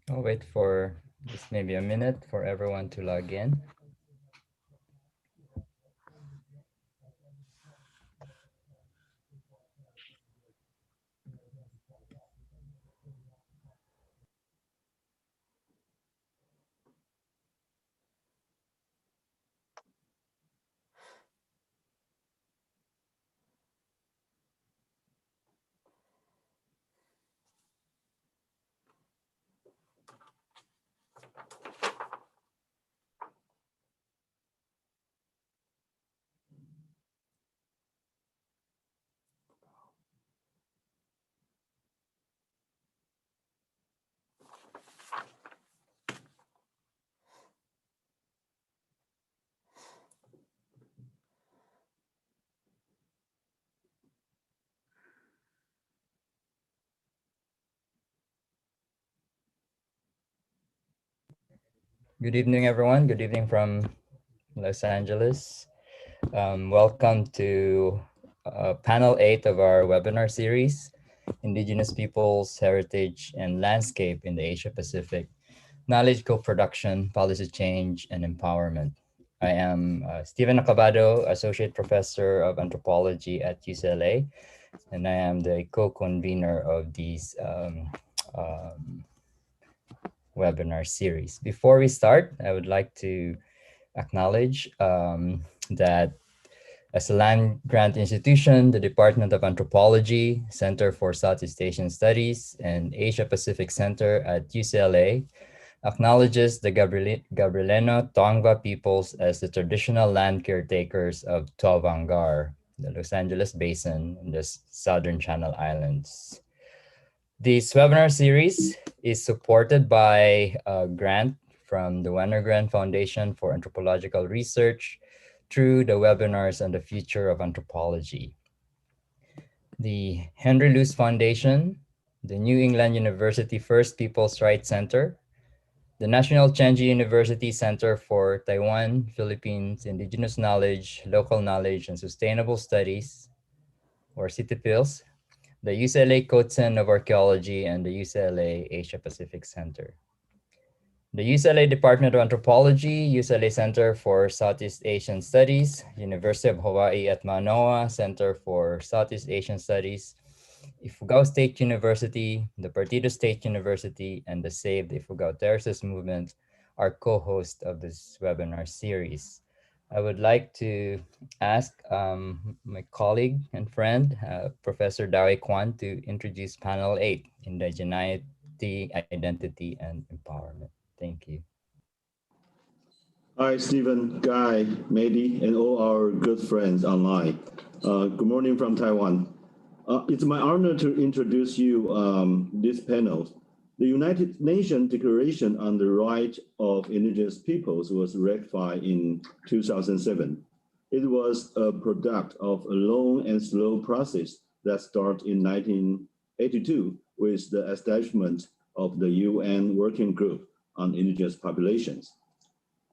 I'll wait for just maybe a minute for everyone to log in. Good evening, everyone. Good evening from Los Angeles. Welcome to panel 8 of our webinar series, Indigenous Peoples, Heritage, and Landscape in the Asia Pacific, Knowledge Co-Production, Policy Change, and Empowerment. I am Stephen Acabado, Associate Professor of Anthropology at UCLA, and I am the co-convener of these um, webinar series. Before we start, I would like to acknowledge that as a land grant institution, the Department of Anthropology, Center for Southeast Asian Studies, and Asia Pacific Center at UCLA acknowledges the Gabrielino Tongva peoples as the traditional land caretakers of Tuavangar, the Los Angeles Basin, and the Southern Channel Islands. This webinar series is supported by a grant from the Wenner-Gren Foundation for Anthropological Research through the webinars on the future of anthropology. The Henry Luce Foundation, the New England University First People's Rights Center, the National Chenji University Center for Taiwan, Philippines, Indigenous Knowledge, Local Knowledge, and Sustainable Studies, or CITIPILS, the UCLA Coatsen of Archaeology, and the UCLA Asia Pacific Center. The UCLA Department of Anthropology, UCLA Center for Southeast Asian Studies, University of Hawaii at Manoa Center for Southeast Asian Studies, Ifugao State University, the Partido State University, and the Save the Ifugao Terraces Movement are co-hosts of this webinar series. I would like to ask my colleague and friend, Professor Dawi Kwan, to introduce panel 8, Indigeneity, Identity, and Empowerment. Thank you. Hi, Stephen, Guy, Mehdi, and all our good friends online. Good morning from Taiwan. It's my honor to introduce you this panel. The United Nations Declaration on the Right of Indigenous Peoples was ratified in 2007. It was a product of a long and slow process that started in 1982 with the establishment of the UN Working Group on Indigenous Populations.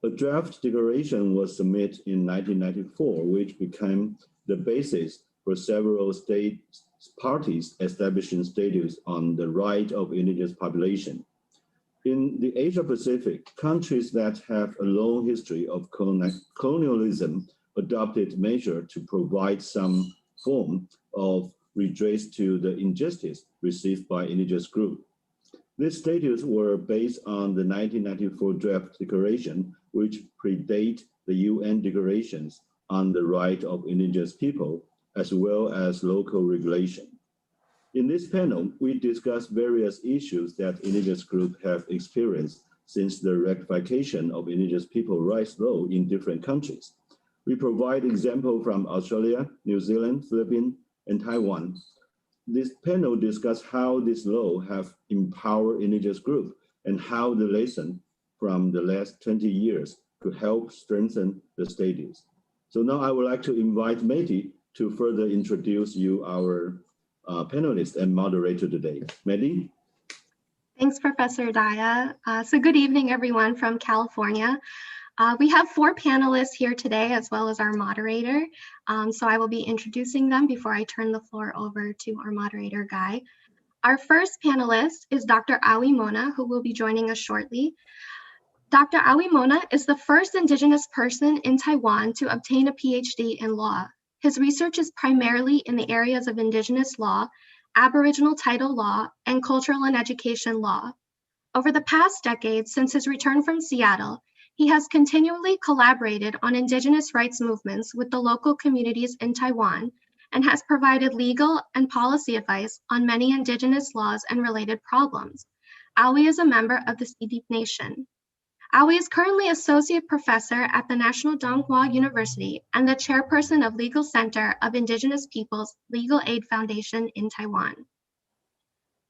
A draft declaration was submitted in 1994, which became the basis for several state parties establishing status on the right of indigenous population. In the Asia Pacific, countries that have a long history of colonialism adopted measures to provide some form of redress to the injustice received by indigenous groups. These statutes were based on the 1994 draft declaration, which predate the UN declarations on the right of indigenous people, as well as local regulation. In this panel, we discuss various issues that indigenous groups have experienced since the ratification of indigenous people rights law in different countries. We provide examples from Australia, New Zealand, Philippines, and Taiwan. This panel discusses how this law have empowered indigenous groups and how the lesson from the last 20 years could help strengthen the status. So now I would like to invite Mehdi to further introduce you our panelist and moderator today. Mehdi? Thanks, Professor Daya. So good evening, everyone from California. We have 4 panelists here today, as well as our moderator. So I will be introducing them before I turn the floor over to our moderator, Guy. Our first panelist is Dr. Awi Mona, who will be joining us shortly. Dr. Awi Mona is the first Indigenous person in Taiwan to obtain a PhD in law. His research is primarily in the areas of Indigenous law, Aboriginal title law, and cultural and education law. Over the past decade, since his return from Seattle, he has continually collaborated on Indigenous rights movements with the local communities in Taiwan and has provided legal and policy advice on many Indigenous laws and related problems. Awi is a member of the Sidip Nation. Awi is currently Associate Professor at the National Donghua University and the Chairperson of Legal Center of Indigenous Peoples Legal Aid Foundation in Taiwan.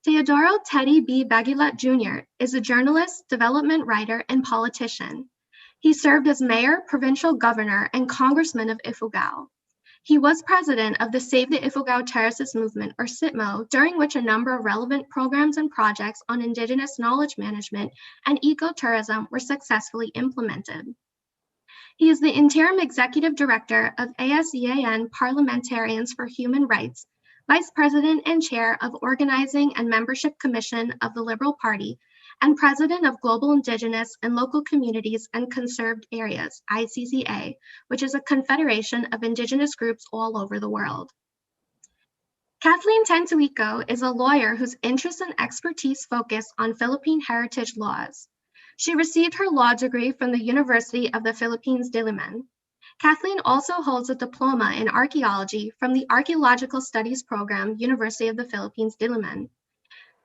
Teodoro Teddy B. Baguilat Jr. is a journalist, development writer, and politician. He served as mayor, provincial governor, and congressman of Ifugao. He was president of the Save the Ifugao Terraces movement, or SITMO, during which a number of relevant programs and projects on Indigenous knowledge management and ecotourism were successfully implemented. He is the interim executive director of ASEAN Parliamentarians for Human Rights, vice president and chair of Organizing and Membership Commission of the Liberal Party, and president of Global Indigenous and Local Communities and Conserved Areas, ICCA, which is a confederation of Indigenous groups all over the world. Kathleen Tantuico is a lawyer whose interests and expertise focus on Philippine heritage laws. She received her law degree from the University of the Philippines, Diliman. Kathleen also holds a diploma in archaeology from the Archaeological Studies Program, University of the Philippines, Diliman.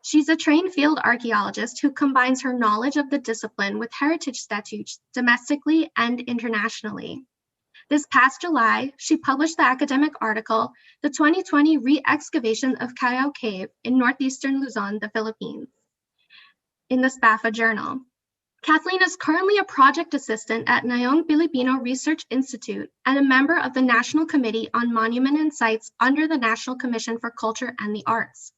She's a trained field archaeologist who combines her knowledge of the discipline with heritage statutes domestically and internationally. This past July, she published the academic article, The 2020 Re-Excavation of Callao Cave in Northeastern Luzon, the Philippines, in the SPAFA Journal. Kathleen is currently a project assistant at Nayong Filipino Research Institute and a member of the National Committee on Monument and Sites under the National Commission for Culture and the Arts.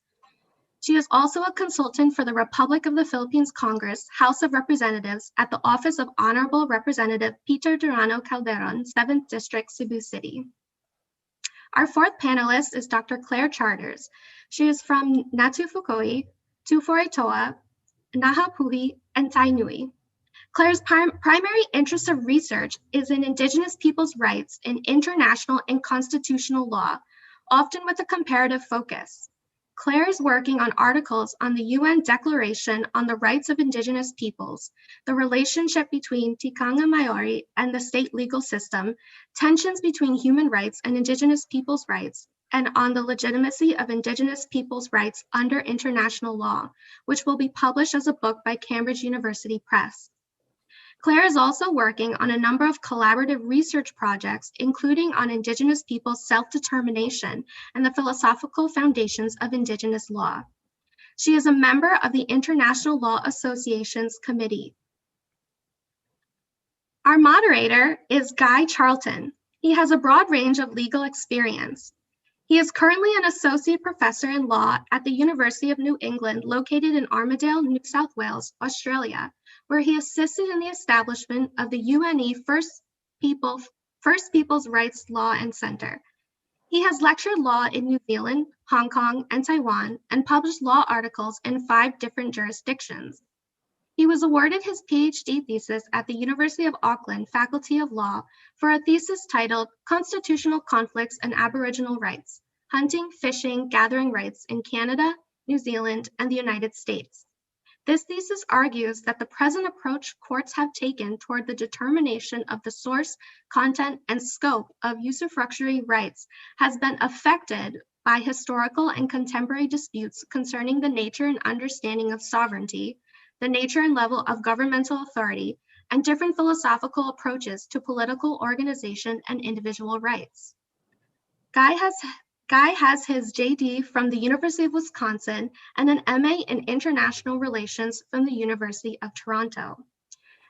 She is also a consultant for the Republic of the Philippines Congress, House of Representatives at the Office of Honorable Representative Peter Durano Calderon, 7th District, Cebu City. Our fourth panelist is Dr. Claire Charters. She is from Natu Fukui, Tuforetoa, Nahapuhi, and Tainui. Claire's primary interest of research is in Indigenous peoples' rights in international and constitutional law, often with a comparative focus. Claire is working on articles on the UN Declaration on the Rights of Indigenous Peoples, the relationship between Tikanga Maori and the state legal system, tensions between human rights and Indigenous peoples' rights, and on the legitimacy of Indigenous peoples' rights under international law, which will be published as a book by Cambridge University Press. Claire is also working on a number of collaborative research projects, including on Indigenous peoples' self-determination and the philosophical foundations of Indigenous law. She is a member of the International Law Association's committee. Our moderator is Guy Charlton. He has a broad range of legal experience. He is currently an associate professor in law at the University of New England, located in Armidale, New South Wales, Australia, where he assisted in the establishment of the UNE First Peoples Rights Law and Center. He has lectured law in New Zealand, Hong Kong, and Taiwan, and published law articles in 5 different jurisdictions. He was awarded his PhD thesis at the University of Auckland Faculty of Law for a thesis titled Constitutional Conflicts and Aboriginal Rights, Hunting, Fishing, Gathering Rights in Canada, New Zealand, and the United States. This thesis argues that the present approach courts have taken toward the determination of the source, content, and scope of usufructuary rights has been affected by historical and contemporary disputes concerning the nature and understanding of sovereignty, the nature and level of governmental authority, and different philosophical approaches to political organization and individual rights. Guy has his JD from the University of Wisconsin and an MA in International Relations from the University of Toronto.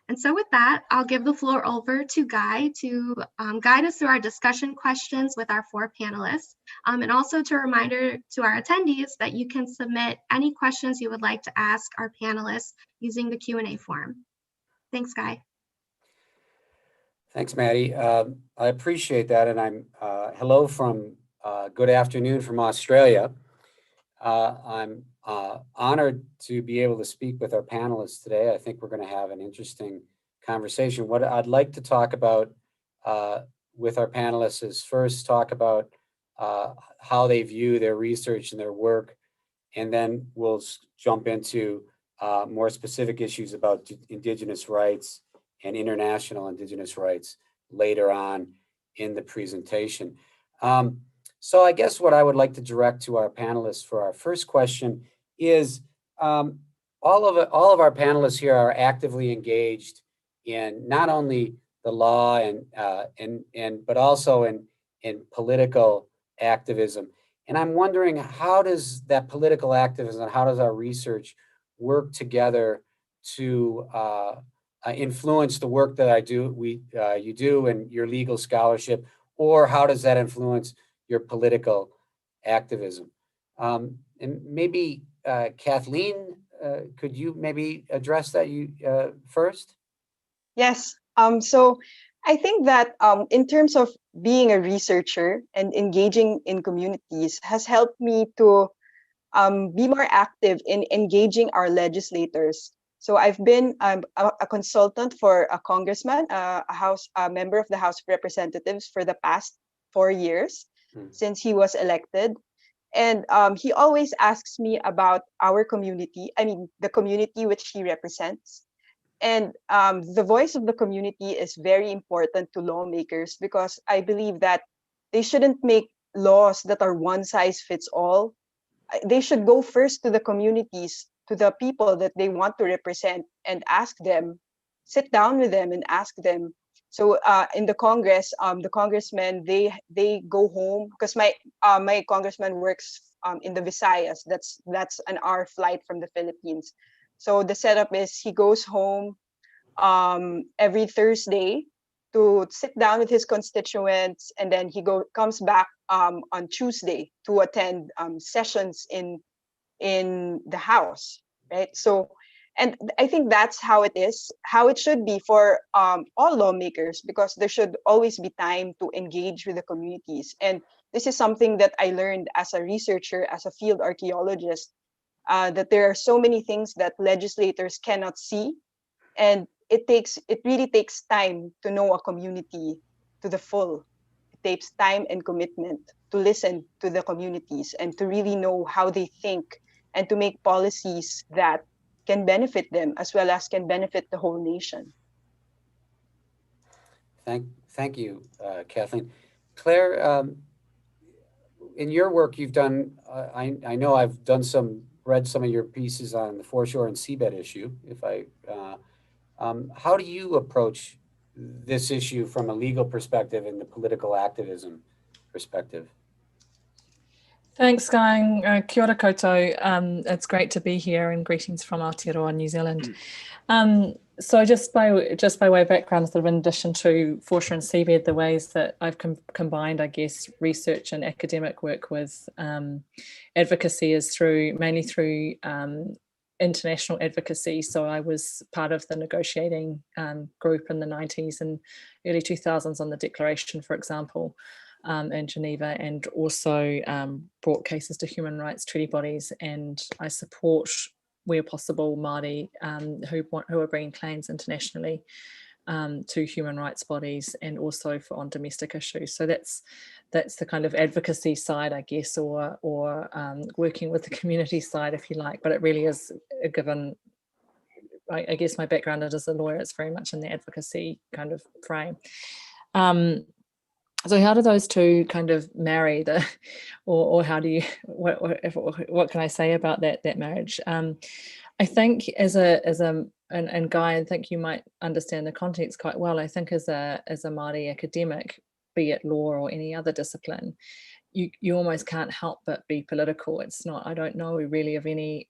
And so with that, I'll give the floor over to Guy to guide us through our discussion questions with our 4 panelists. And also to a reminder to our attendees that you can submit any questions you would like to ask our panelists using the Q&A form. Thanks, Guy. Thanks, Maddie. I appreciate that. And I'm hello from good afternoon from Australia. I'm honored to be able to speak with our panelists today. I think we're going to have an interesting conversation. What I'd like to talk about with our panelists is first talk about how they view their research and their work, and then we'll jump into more specific issues about Indigenous rights and international Indigenous rights later on in the presentation. So I guess what I would like to direct to our panelists for our first question is all of our panelists here are actively engaged in not only the law but also in political activism. And I'm wondering, how does that political activism, how does our research work together to influence the work that you do and your legal scholarship, or how does that influence your political activism? And maybe Kathleen, could you maybe address that first? Yes. So I think that in terms of being a researcher and engaging in communities has helped me to be more active in engaging our legislators. So I've been a consultant for a congressman, a member of the House of Representatives for the past 4 years since he was elected. And he always asks me about our community, I mean, the community which he represents. And the voice of the community is very important to lawmakers, because I believe that they shouldn't make laws that are one size fits all. They should go first to the communities, to the people that they want to represent, and ask them, sit down with them and ask them. So in the Congress, the congressmen, they go home, because my congressman works in the Visayas. That's an hour flight from the Philippines. So the setup is he goes home every Thursday to sit down with his constituents, and then he comes back on Tuesday to attend sessions in the House, right? So, and I think that's how it should be for all lawmakers, because there should always be time to engage with the communities. And this is something that I learned as a researcher, as a field archaeologist, that there are so many things that legislators cannot see, and it really takes time to know a community to the full. It takes time and commitment to listen to the communities and to really know how they think, and to make policies that can benefit them as well as can benefit the whole nation. Thank you, Kathleen. Claire, in your work you've done, I know I've read some of your pieces on the foreshore and seabed issue. How do you approach this issue from a legal perspective and the political activism perspective? Thanks, Guy. Kia ora koutou. It's great to be here, and greetings from Aotearoa, New Zealand. So just by way of background, sort of in addition to foreshore and seabed, the ways that I've combined, I guess, research and academic work with advocacy is mainly through international advocacy. So I was part of the negotiating group in the 90s and early 2000s on the Declaration, for example, in Geneva, and also brought cases to human rights treaty bodies. And I support, where possible, Māori who are bringing claims internationally to human rights bodies, and also on domestic issues. So that's the kind of advocacy side, I guess, or working with the community side, if you like. But it really is a given. I guess my background as a lawyer is very much in the advocacy kind of frame. So how do those two kind of marry, or how do you, what can I say about that marriage? I think and Guy, I think you might understand the context quite well. I think as a Māori academic, be it law or any other discipline, you almost can't help but be political. It's not, I don't know really of any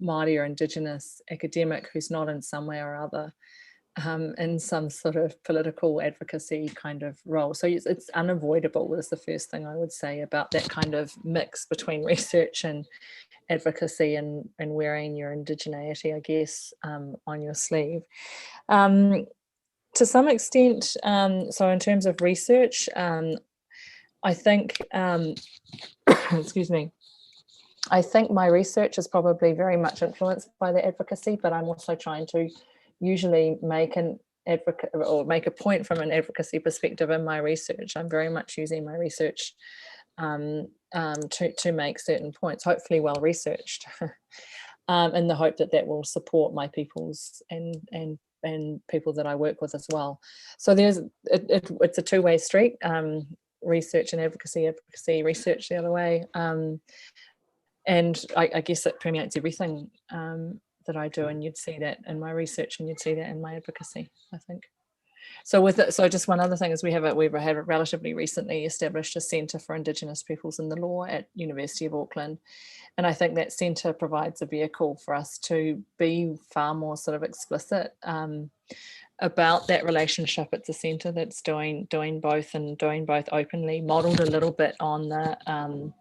Māori or Indigenous academic who's not in some way or other in some sort of political advocacy kind of role. So it's unavoidable, is the first thing I would say about that kind of mix between research and advocacy, and wearing your indigeneity, I guess, on your sleeve. To some extent, so in terms of research, I think, excuse me, I think my research is probably very much influenced by the advocacy, but I'm also trying to usually make an advocate or make a point from an advocacy perspective in my research. I'm very much using my research to make certain points, hopefully well researched, in the hope that that will support my peoples and people that I work with as well. So it's a two-way street. Research and advocacy, research the other way. And I guess it permeates everything that I do, and you'd see that in my research, and you'd see that in my advocacy, I think. So with it, so just one other thing is we've relatively recently established a Centre for Indigenous Peoples in the Law at University of Auckland, and I think that centre provides a vehicle for us to be far more sort of explicit about that relationship. It's a centre that's doing both and doing both openly, modelled a little bit on the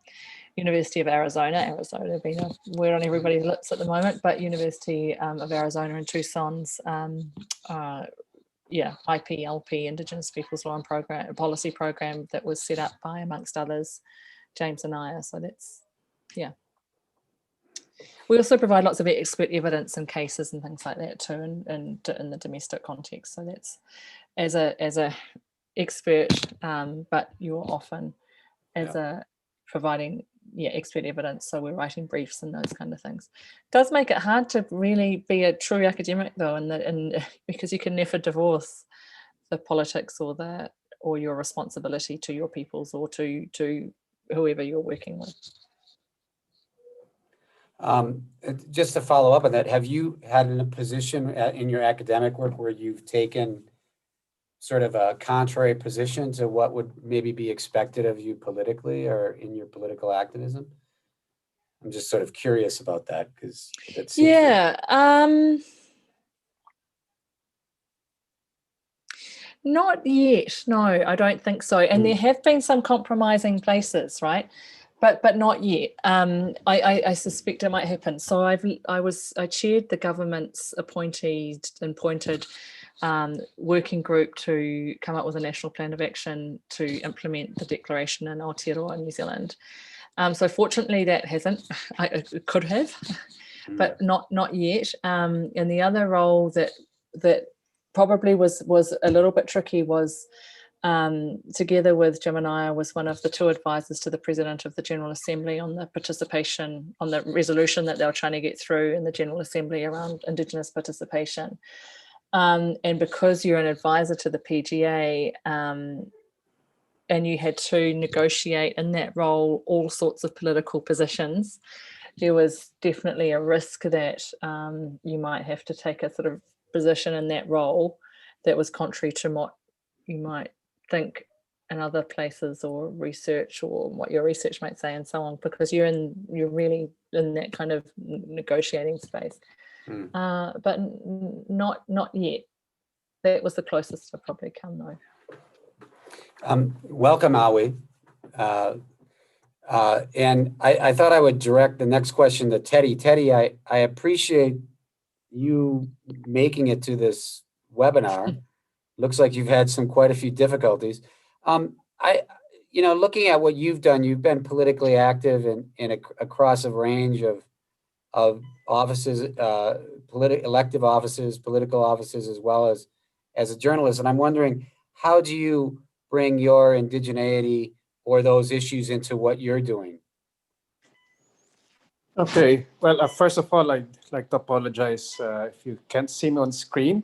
University of Arizona being a word on everybody's lips at the moment, but University of Arizona in Tucson's IPLP, Indigenous Peoples Law and Program Policy Program, that was set up by, amongst others, James and I. So that's, yeah. We also provide lots of expert evidence in cases and things like that too, and in the domestic context. So that's as a expert, but you're often as a providing expert evidence. So we're writing briefs and those kind of things. It does make it hard to really be a true academic though, and because you can never divorce the politics or your responsibility to your peoples or to whoever you're working with. Just to follow up on that, have you had a position in your academic work where you've taken sort of a contrary position to what would maybe be expected of you politically or in your political activism? I'm just sort of curious about that, because that seems not yet. No, I don't think so. And there have been some compromising places, right? But not yet. I suspect it might happen. So I chaired the government's appointed working group to come up with a national plan of action to implement the declaration in Aotearoa, New Zealand. So fortunately that hasn't. It could have, but not yet. And the other role that probably was a little bit tricky was, together with Jim and I, was one of the two advisors to the President of the General Assembly on the participation, on the resolution that they were trying to get through in the General Assembly around Indigenous participation. And because you're an advisor to the PGA, and you had to negotiate in that role all sorts of political positions, there was definitely a risk that you might have to take a sort of position in that role that was contrary to what you might think in other places or research, or what your research might say, and so on, because you're really in that kind of negotiating space. But not yet. That was the closest I've probably come though. Welcome, Awi. And I thought I would direct the next question to Teddy. Teddy, I appreciate you making it to this webinar. Looks like you've had quite a few difficulties. Looking at what you've done, you've been politically active across a range of offices, elective offices, political offices, as well as a journalist. And I'm wondering, how do you bring your indigeneity or those issues into what you're doing? Okay, well, first of all, I'd like to apologize if you can't see me on screen,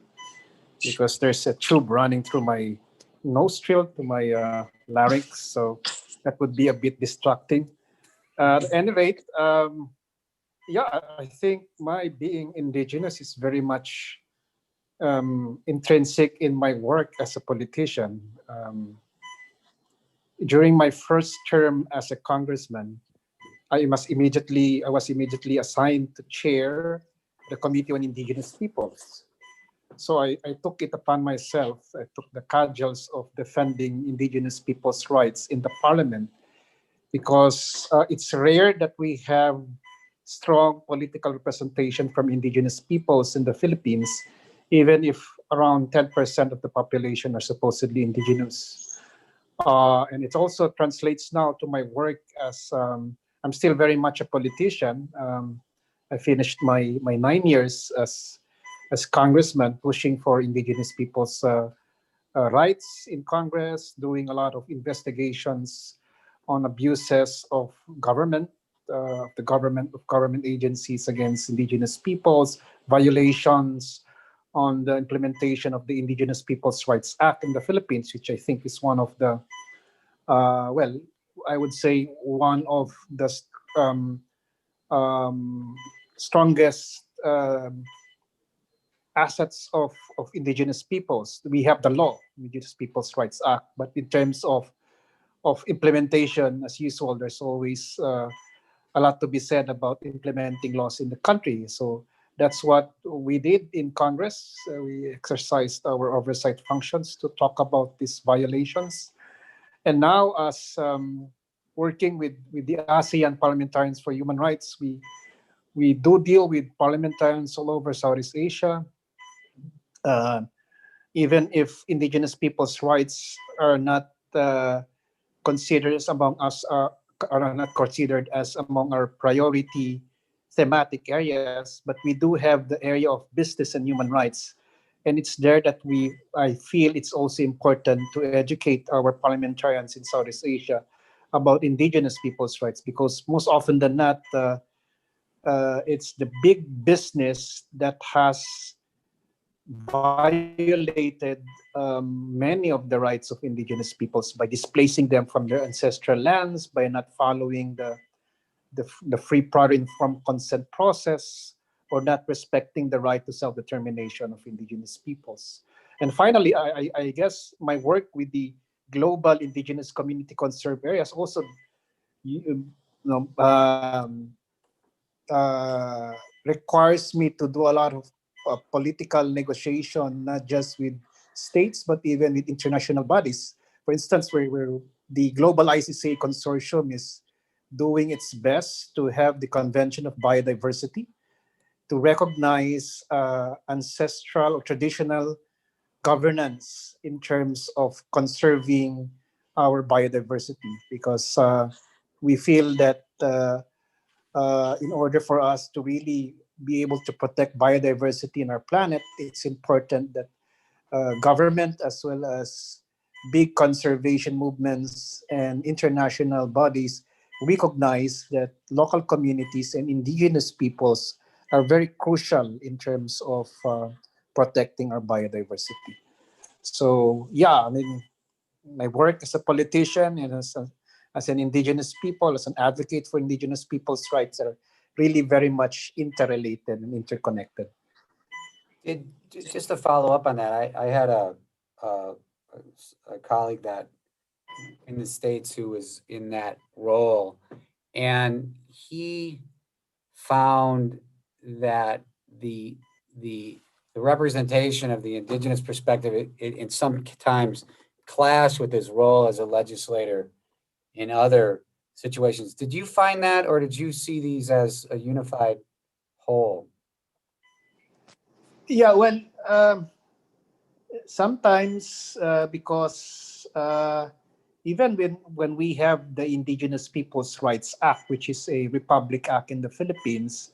because there's a tube running through my nostril to my larynx, so that would be a bit distracting. At any rate, I think my being Indigenous is very much intrinsic in my work as a politician. During my first term as a congressman, I was immediately assigned to chair the Committee on Indigenous Peoples. So I took it upon myself. I took the cudgels of defending Indigenous people's rights in the Parliament, because it's rare that we have strong political representation from Indigenous peoples in the Philippines, even if around 10% of the population are supposedly Indigenous. And it also translates now to my work as I'm still very much a politician. I finished my 9 years as congressman, pushing for indigenous people's rights in Congress, doing a lot of investigations on abuses of government, of government agencies against indigenous peoples, violations on the implementation of the Indigenous Peoples' Rights Act in the Philippines, which I think is one of the, well, I would say one of the um, strongest assets of indigenous peoples. We have the law, Indigenous Peoples' Rights Act, but in terms of implementation, as usual, there's always a lot to be said about implementing laws in the country. So that's what we did in Congress. We exercised our oversight functions to talk about these violations. And now, as working with the ASEAN Parliamentarians for Human Rights, we do deal with parliamentarians all over Southeast Asia. Even if indigenous people's rights are not considered as among us, are not considered as among our priority thematic areas, but we do have the area of business and human rights. And it's there that I feel it's also important to educate our parliamentarians in Southeast Asia about indigenous people's rights, because most often than not, it's the big business that has violated many of the rights of indigenous peoples by displacing them from their ancestral lands, by not following the free prior informed consent process, or not respecting the right to self-determination of indigenous peoples. And finally, I guess my work with the global indigenous community conserved areas also you know, requires me to do a lot of political negotiation, not just with states, but even with international bodies. For instance, where the Global ICCA Consortium is doing its best to have the Convention of Biodiversity to recognize ancestral or traditional governance in terms of conserving our biodiversity, because we feel that in order for us to really be able to protect biodiversity in our planet, it's important that government as well as big conservation movements and international bodies recognize that local communities and indigenous peoples are very crucial in terms of protecting our biodiversity. So yeah, I mean, my work as a politician and as an indigenous people, as an advocate for indigenous people's rights are really very much interrelated and interconnected. Just to follow up on that, I had a colleague that in the States who was in that role, and he found that the representation of the indigenous perspective in some times clashed with his role as a legislator in other situations. Did you find that, or did you see these as a unified whole? Yeah, well, sometimes because even when we have the Indigenous Peoples' Rights Act, which is a Republic Act in the Philippines,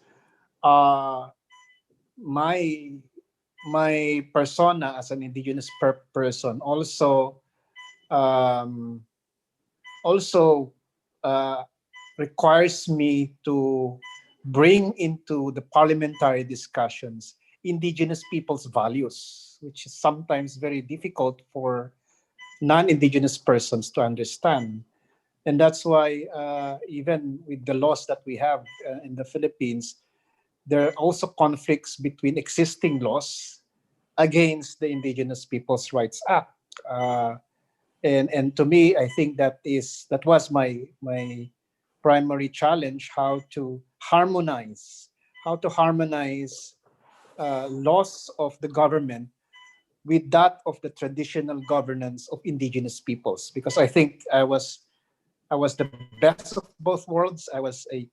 my persona as an indigenous person um, also requires me to bring into the parliamentary discussions indigenous people's values, which is sometimes very difficult for non-indigenous persons to understand. And that's why even with the laws that we have in the Philippines, there are also conflicts between existing laws against the Indigenous Peoples' Rights Act. And to me, I think that was my primary challenge: how to harmonize laws of the government with that of the traditional governance of indigenous peoples. Because I think I was the best of both worlds. I was a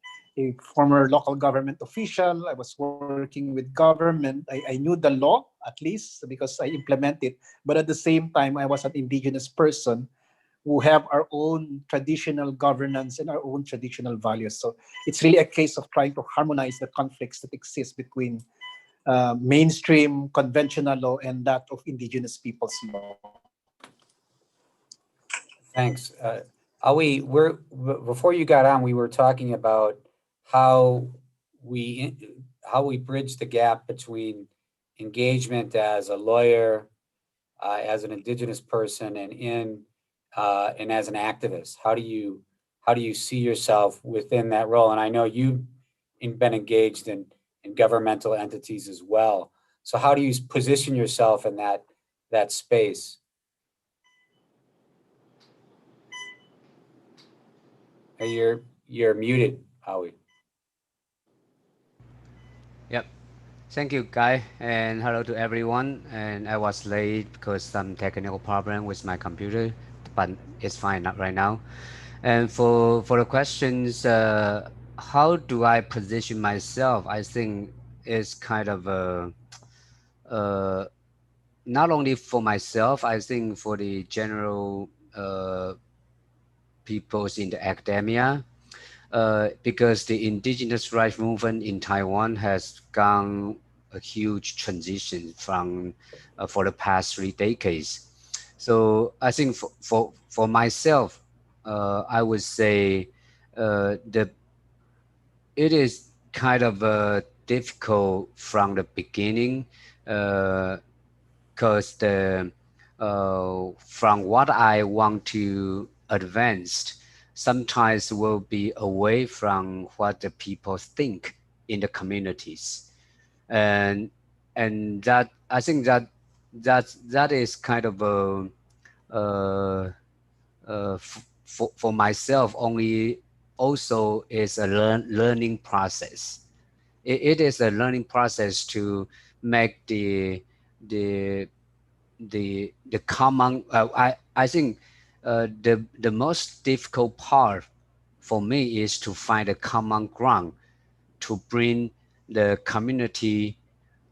former local government official. I was working with government. I knew the law, at least, because I implement it. But at the same time, I was an indigenous person who have our own traditional governance and our own traditional values. So it's really a case of trying to harmonize the conflicts that exist between mainstream conventional law and that of indigenous peoples' law. Thanks. Awi, before you got on, we were talking about how we bridge the gap between engagement as a lawyer, as an indigenous person, and as an activist. How do you see yourself within that role? And I know you've been engaged in governmental entities as well. So how do you position yourself in that space? You're muted, Howie. Yep. Thank you, Guy, and hello to everyone. And I was late because some technical problem with my computer, but it's fine right now. And for the questions, how do I position myself? I think it's kind of not only for myself. I think for the general peoples in the academia. Because the indigenous rights movement in Taiwan has gone a huge transition from for the past 3 decades. So I think for myself, I would say it is kind of difficult from the beginning because from what I want to advance sometimes will be away from what the people think in the communities, and that I think that is kind of for myself only also is a learning process. It is a learning process to make the the common. I think the most difficult part for me is to find a common ground to bring the community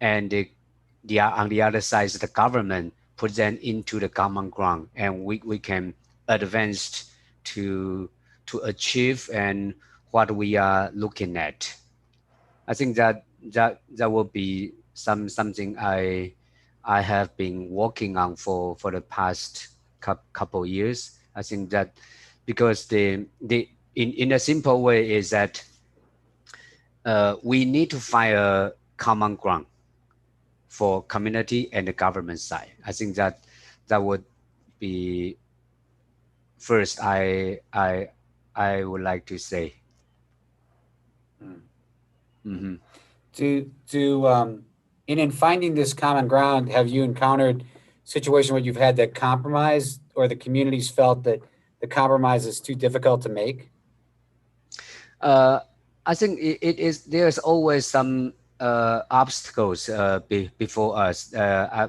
and on the other side the government, put them into the common ground, and we can advance to achieve and what we are looking at. I think that will be something I have been working on for the past couple years. I think that because the in a simple way is that we need to find a common ground for community and the government side. I think that would be first I would like to say. Mm-hmm. In finding this common ground, have you encountered situations where you've had to compromise, or the communities felt that the compromise is too difficult to make? I think it is. There's always some obstacles before us.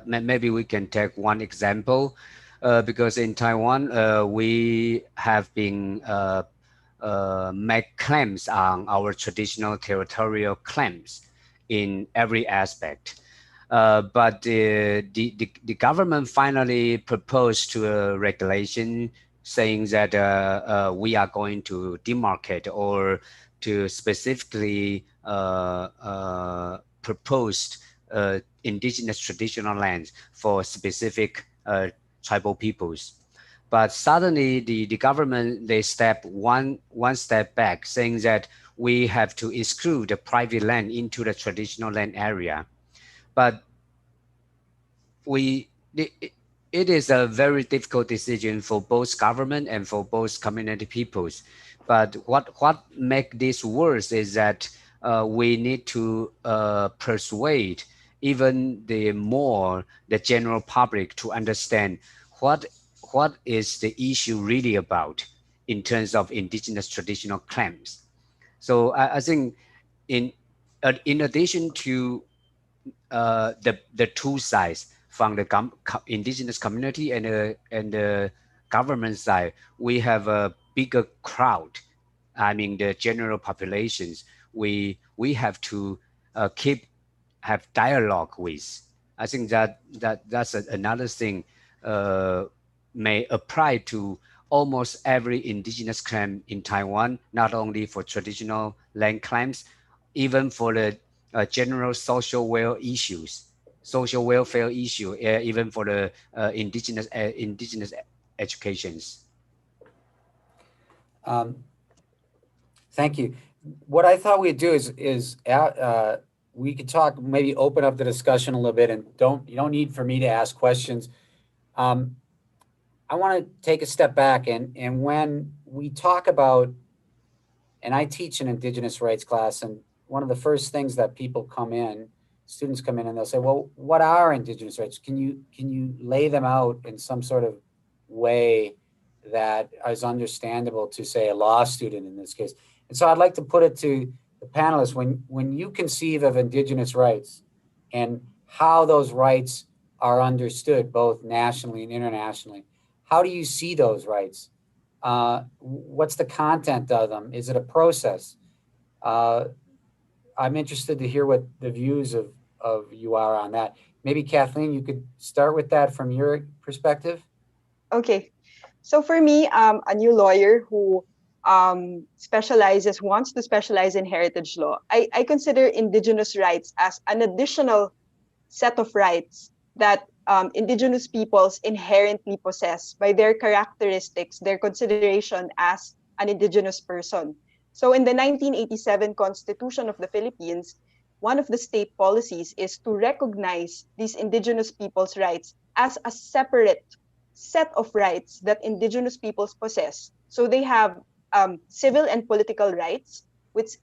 Maybe we can take one example, because in Taiwan we have been make claims on our traditional territorial claims in every aspect. But the government finally proposed to a regulation saying that we are going to demarcate or to specifically proposed indigenous traditional lands for specific tribal peoples. But suddenly the government, they step one step back, saying that we have to exclude the private land into the traditional land area. But it is a very difficult decision for both government and for both community peoples. But what make this worse is that we need to persuade even the general public to understand what is the issue really about in terms of indigenous traditional claims. So I think in addition to the two sides, from the indigenous community and the government side, we have a bigger crowd. I mean, the general populations. We have to have dialogue with. I think that's another thing may apply to almost every indigenous claim in Taiwan, not only for traditional land claims, even for the general social welfare issues, even for the indigenous educations. Thank you. What I thought we'd do is we could talk, maybe open up the discussion a little bit, and you don't need for me to ask questions. I want to take a step back, and when we talk about, and I teach an Indigenous rights class, and one of the first things that students come in and they'll say, well, what are Indigenous rights? Can you lay them out in some sort of way that is understandable to, say, a law student in this case? And so I'd like to put it to the panelists, when you conceive of Indigenous rights and how those rights are understood both nationally and internationally, how do you see those rights? What's the content of them? Is it a process? I'm interested to hear what the views of you are on that. Maybe Kathleen, you could start with that from your perspective. Okay. So for me, a new lawyer who wants to specialize in heritage law, I consider Indigenous rights as an additional set of rights that Indigenous peoples inherently possess by their characteristics, their consideration as an Indigenous person. So in the 1987 Constitution of the Philippines, one of the state policies is to recognize these Indigenous peoples' rights as a separate set of rights that Indigenous peoples possess. So they have civil and political rights, which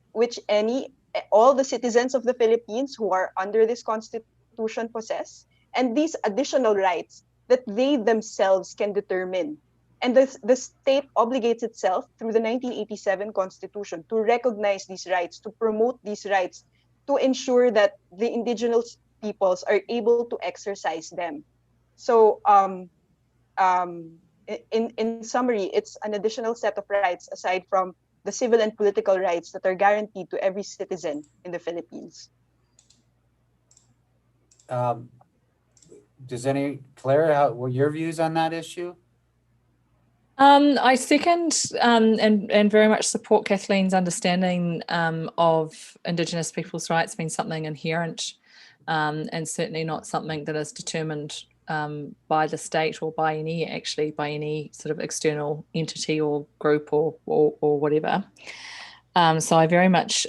all the citizens of the Philippines who are under this constitution possess, and these additional rights that they themselves can determine. And the state obligates itself through the 1987 Constitution to recognize these rights, to promote these rights, to ensure that the indigenous peoples are able to exercise them. So in summary, it's an additional set of rights aside from the civil and political rights that are guaranteed to every citizen in the Philippines. Claire, what your views on that issue? I second and very much support Kathleen's understanding of Indigenous people's rights being something inherent and certainly not something that is determined by the state or by any sort of external entity or group or whatever. So I very much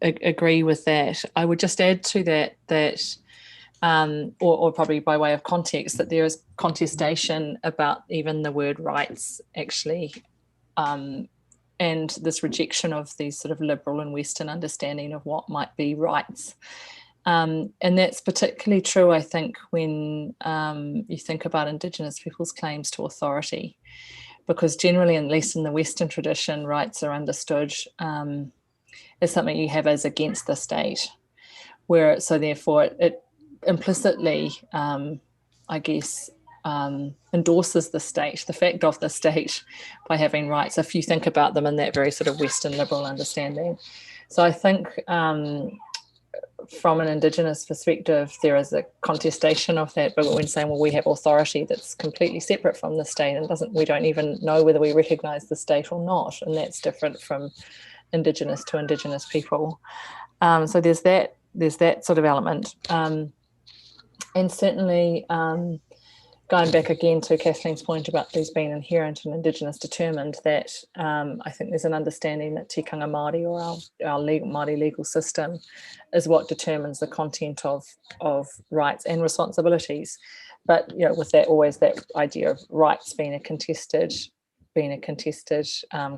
agree with that. I would just add to that or probably by way of context, that there is contestation about even the word rights, actually, and this rejection of these sort of liberal and Western understanding of what might be rights. And that's particularly true, I think, when you think about Indigenous people's claims to authority, because generally, at least in the Western tradition, rights are understood as something you have as against the state, so therefore it implicitly, I guess, endorses the state, the fact of the state, by having rights, if you think about them in that very sort of Western liberal understanding. So I think from an Indigenous perspective, there is a contestation of that, but when saying, well, we have authority that's completely separate from the state and we don't even know whether we recognise the state or not, and that's different from Indigenous to Indigenous people. So there's that sort of element. And certainly, going back again to Kathleen's point about these being inherent and Indigenous determined, that I think there's an understanding that tikanga Māori, or our Māori legal system, is what determines the content of rights and responsibilities. But with that, always that idea of rights being a contested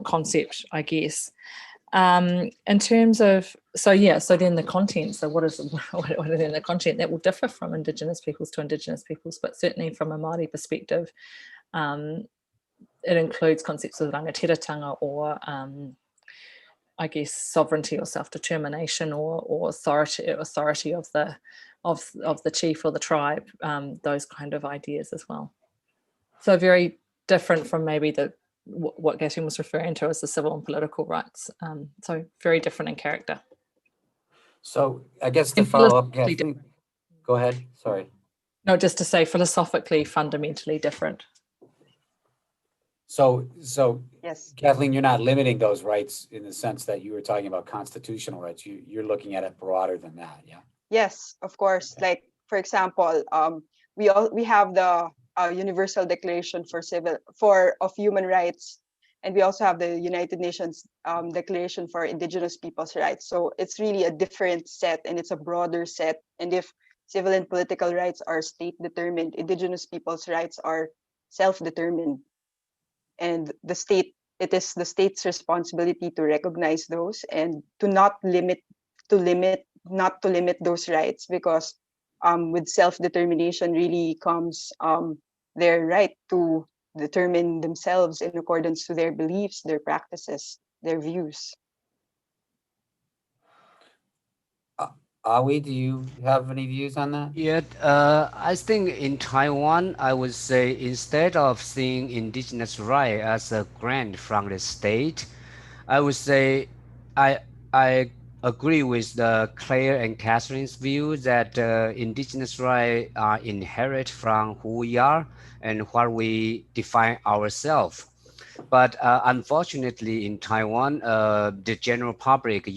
concept, I guess. In terms of, so then the content, so what are then the content that will differ from Indigenous peoples to Indigenous peoples, but certainly from a Māori perspective, it includes concepts of rangatiratanga, or I guess sovereignty or self-determination, or authority of the chief or the tribe, those kind of ideas as well. So very different from maybe what Kathleen was referring to as the civil and political rights. So very different in character. So I guess to follow up, Kathleen, go ahead, sorry. No, just to say philosophically fundamentally different. So Yes. Kathleen, you're not limiting those rights in the sense that you were talking about constitutional rights. You're looking at it broader than that, yeah? Yes, of course. Like, for example, we have the Universal Declaration of Human Rights, and we also have the United Nations Declaration for Indigenous Peoples' Rights. So it's really a different set, and it's a broader set. And if civil and political rights are state determined, Indigenous people's rights are self-determined, and it is the state's responsibility to recognize those and to not to limit those rights, because with self-determination really comes their right to determine themselves in accordance to their beliefs, their practices, their views. Awi, do you have any views on that? Yet, I think in Taiwan, I would say instead of seeing indigenous right as a grant from the state, I would say I I agree with the Claire and Catherine's view that indigenous rights are inherent from who we are and what we define ourselves. But unfortunately, in Taiwan, the general public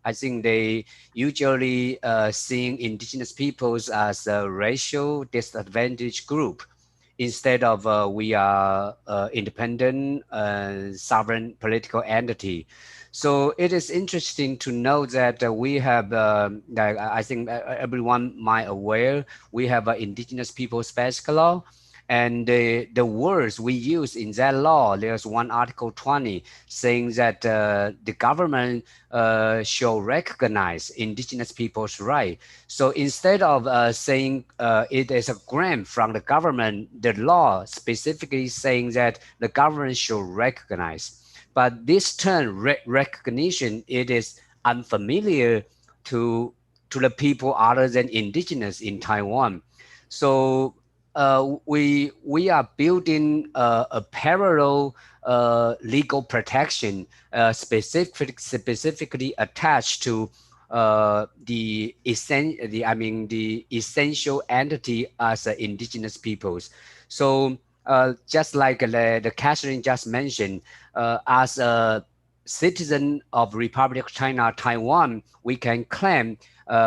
I think they usually seeing indigenous peoples as a racial disadvantaged group instead of we are independent, sovereign political entity. So it is interesting to know that we have, like I think everyone might aware, we have an indigenous peoples basic law. And the words we use in that law, there's one Article 20 saying that the government shall recognize indigenous people's right. So instead of saying it is a grant from the government, the law specifically saying that the government should recognize. But this term recognition, it is unfamiliar to the people other than indigenous in Taiwan. So we are building a parallel legal protection specifically attached to the essential entity as indigenous peoples. So just like the Catherine just mentioned, as a citizen of Republic of China, Taiwan, we can claim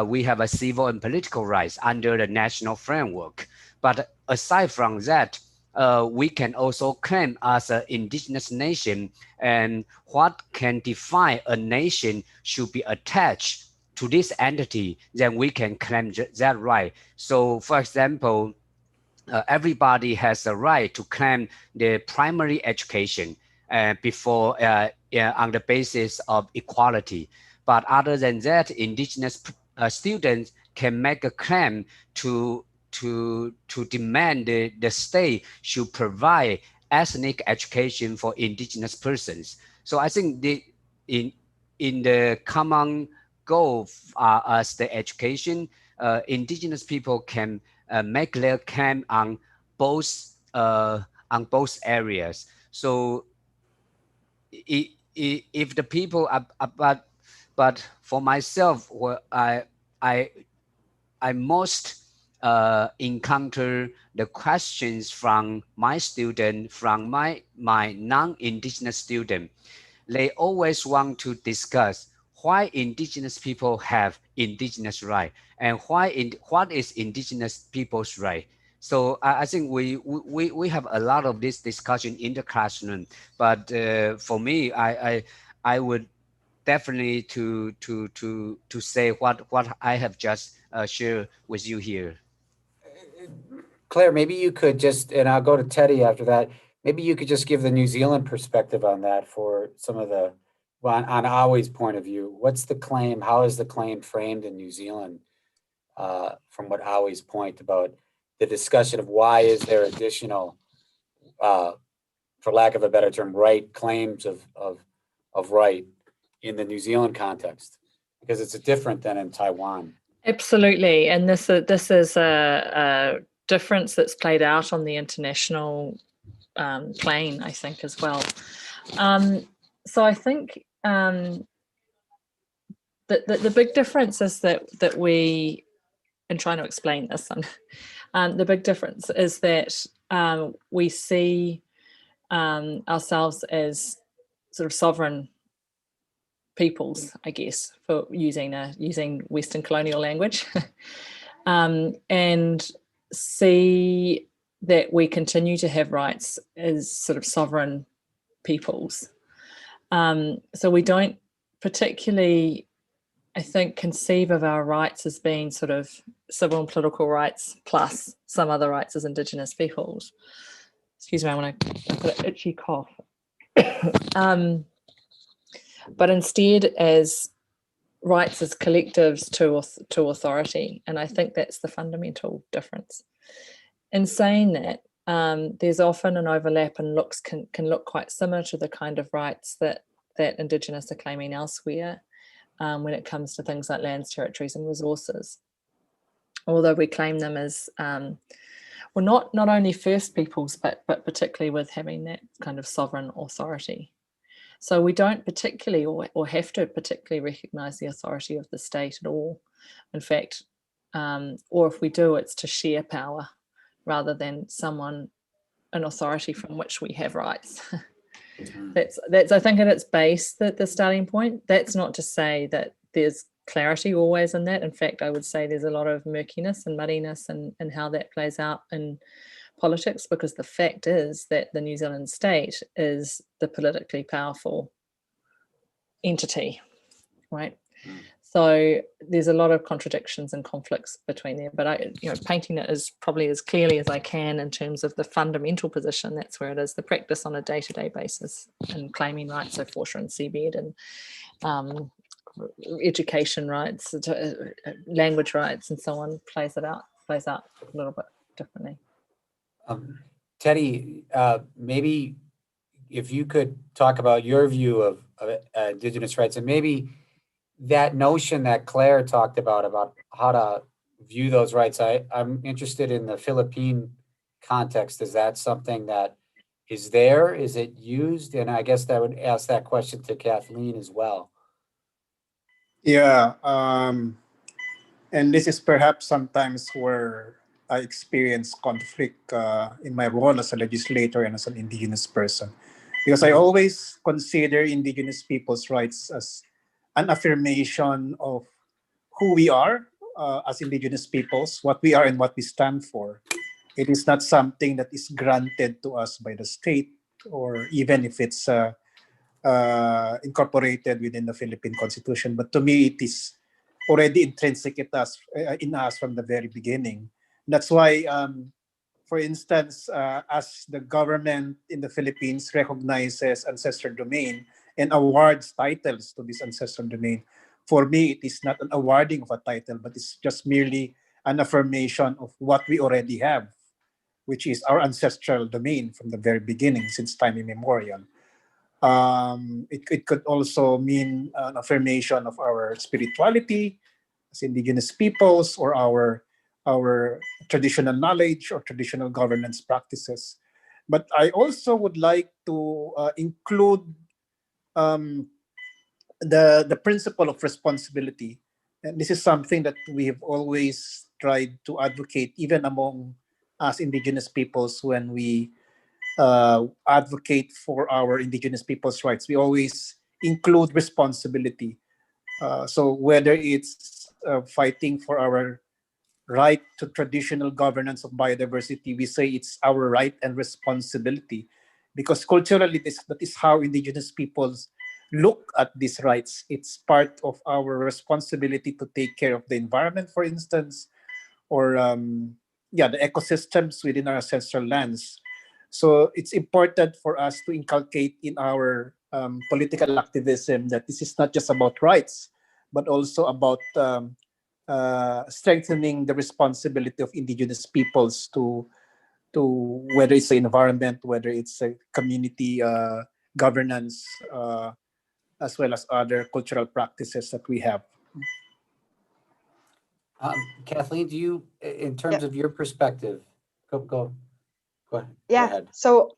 we have a civil and political rights under the national framework. But aside from that, we can also claim as an indigenous nation, and what can define a nation should be attached to this entity, then we can claim that right. So for example, everybody has a right to claim the primary education before on the basis of equality. But other than that, indigenous students can make a claim to demand the state should provide ethnic education for indigenous persons. So I think in the common goal as the education, indigenous people can make their claim on both areas. So if the people but for myself, I most encounter the questions from my student, from my non-indigenous student. They always want to discuss why indigenous people have indigenous right and what is indigenous people's right. So I think we have a lot of this discussion in the classroom. But for me, I would definitely to say what I have just shared with you here. Claire, maybe you could just, and I'll go to Teddy after that. Maybe you could just give the New Zealand perspective on that for some of the, on Awi's point of view. What's the claim? How is the claim framed in New Zealand from what Awi's point about the discussion of why is there additional, for lack of a better term, right claims of right in the New Zealand context? Because it's different than in Taiwan. Absolutely, and this is a difference that's played out on the international plane, I think, as well. So I think the big difference is that we, in trying to explain this, the big difference is that we see ourselves as sort of sovereign peoples, I guess, for using Western colonial language, and see that we continue to have rights as sort of sovereign peoples. So we don't particularly, I think, conceive of our rights as being sort of civil and political rights plus some other rights as Indigenous peoples. Excuse me, I've got an itchy cough. But instead as rights as collectives to authority. And I think that's the fundamental difference. In saying that, there's often an overlap and can look quite similar to the kind of rights that Indigenous are claiming elsewhere when it comes to things like lands, territories and resources. Although we claim them as, well, not only First Peoples, but particularly with having that kind of sovereign authority. So we don't particularly or have to particularly recognise the authority of the state at all. In fact, or if we do, it's to share power rather than an authority from which we have rights. That's I think at its base the starting point. That's not to say that there's clarity always in that. In fact, I would say there's a lot of murkiness and muddiness in how that plays out in politics, because the fact is that the New Zealand state is the politically powerful entity, right? So there's a lot of contradictions and conflicts between there, but painting it as probably as clearly as I can in terms of the fundamental position, that's where it is. The practice on a day-to-day basis and claiming rights, so foreshore and seabed and education rights, language rights and so on plays out a little bit differently. Teddy, maybe if you could talk about your view of Indigenous rights and maybe that notion that Claire talked about how to view those rights. I'm interested in the Philippine context. Is that something that is there? Is it used? And I guess that would ask that question to Kathleen as well. Yeah, and this is perhaps sometimes where I experience conflict in my role as a legislator and as an Indigenous person, because I always consider Indigenous people's rights as an affirmation of who we are as Indigenous peoples, what we are and what we stand for. It is not something that is granted to us by the state, or even if it's incorporated within the Philippine Constitution. But to me, it is already intrinsic in us from the very beginning. That's why, for instance, as the government in the Philippines recognizes ancestral domain and awards titles to this ancestral domain, for me, it is not an awarding of a title, but it's just merely an affirmation of what we already have, which is our ancestral domain from the very beginning, since time immemorial. It could also mean an affirmation of our spirituality as Indigenous peoples, or our traditional knowledge or traditional governance practices. But I also would like to include the principle of responsibility. And this is something that we have always tried to advocate, even among us Indigenous peoples, when we advocate for our Indigenous people's rights. We always include responsibility. So whether it's fighting for our right to traditional governance of biodiversity, we say it's our right and responsibility, because culturally that is how Indigenous peoples look at these rights. It's part of our responsibility to take care of the environment, for instance, or the ecosystems within our ancestral lands. So it's important for us to inculcate in our political activism that this is not just about rights, but also about strengthening the responsibility of Indigenous peoples to whether it's the environment, whether it's a community governance, as well as other cultural practices that we have. Kathleen, do you, in terms of your perspective, go ahead. Yeah, go ahead. So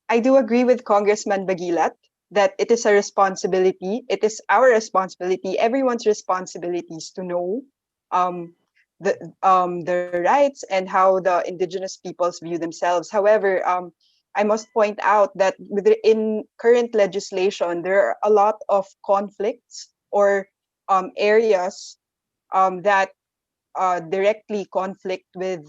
I do agree with Congressman Bagilat that it is a responsibility. It is our responsibility, everyone's responsibilities, to know the rights and how the Indigenous peoples view themselves. However, I must point out that in current legislation, there are a lot of conflicts or areas that directly conflict with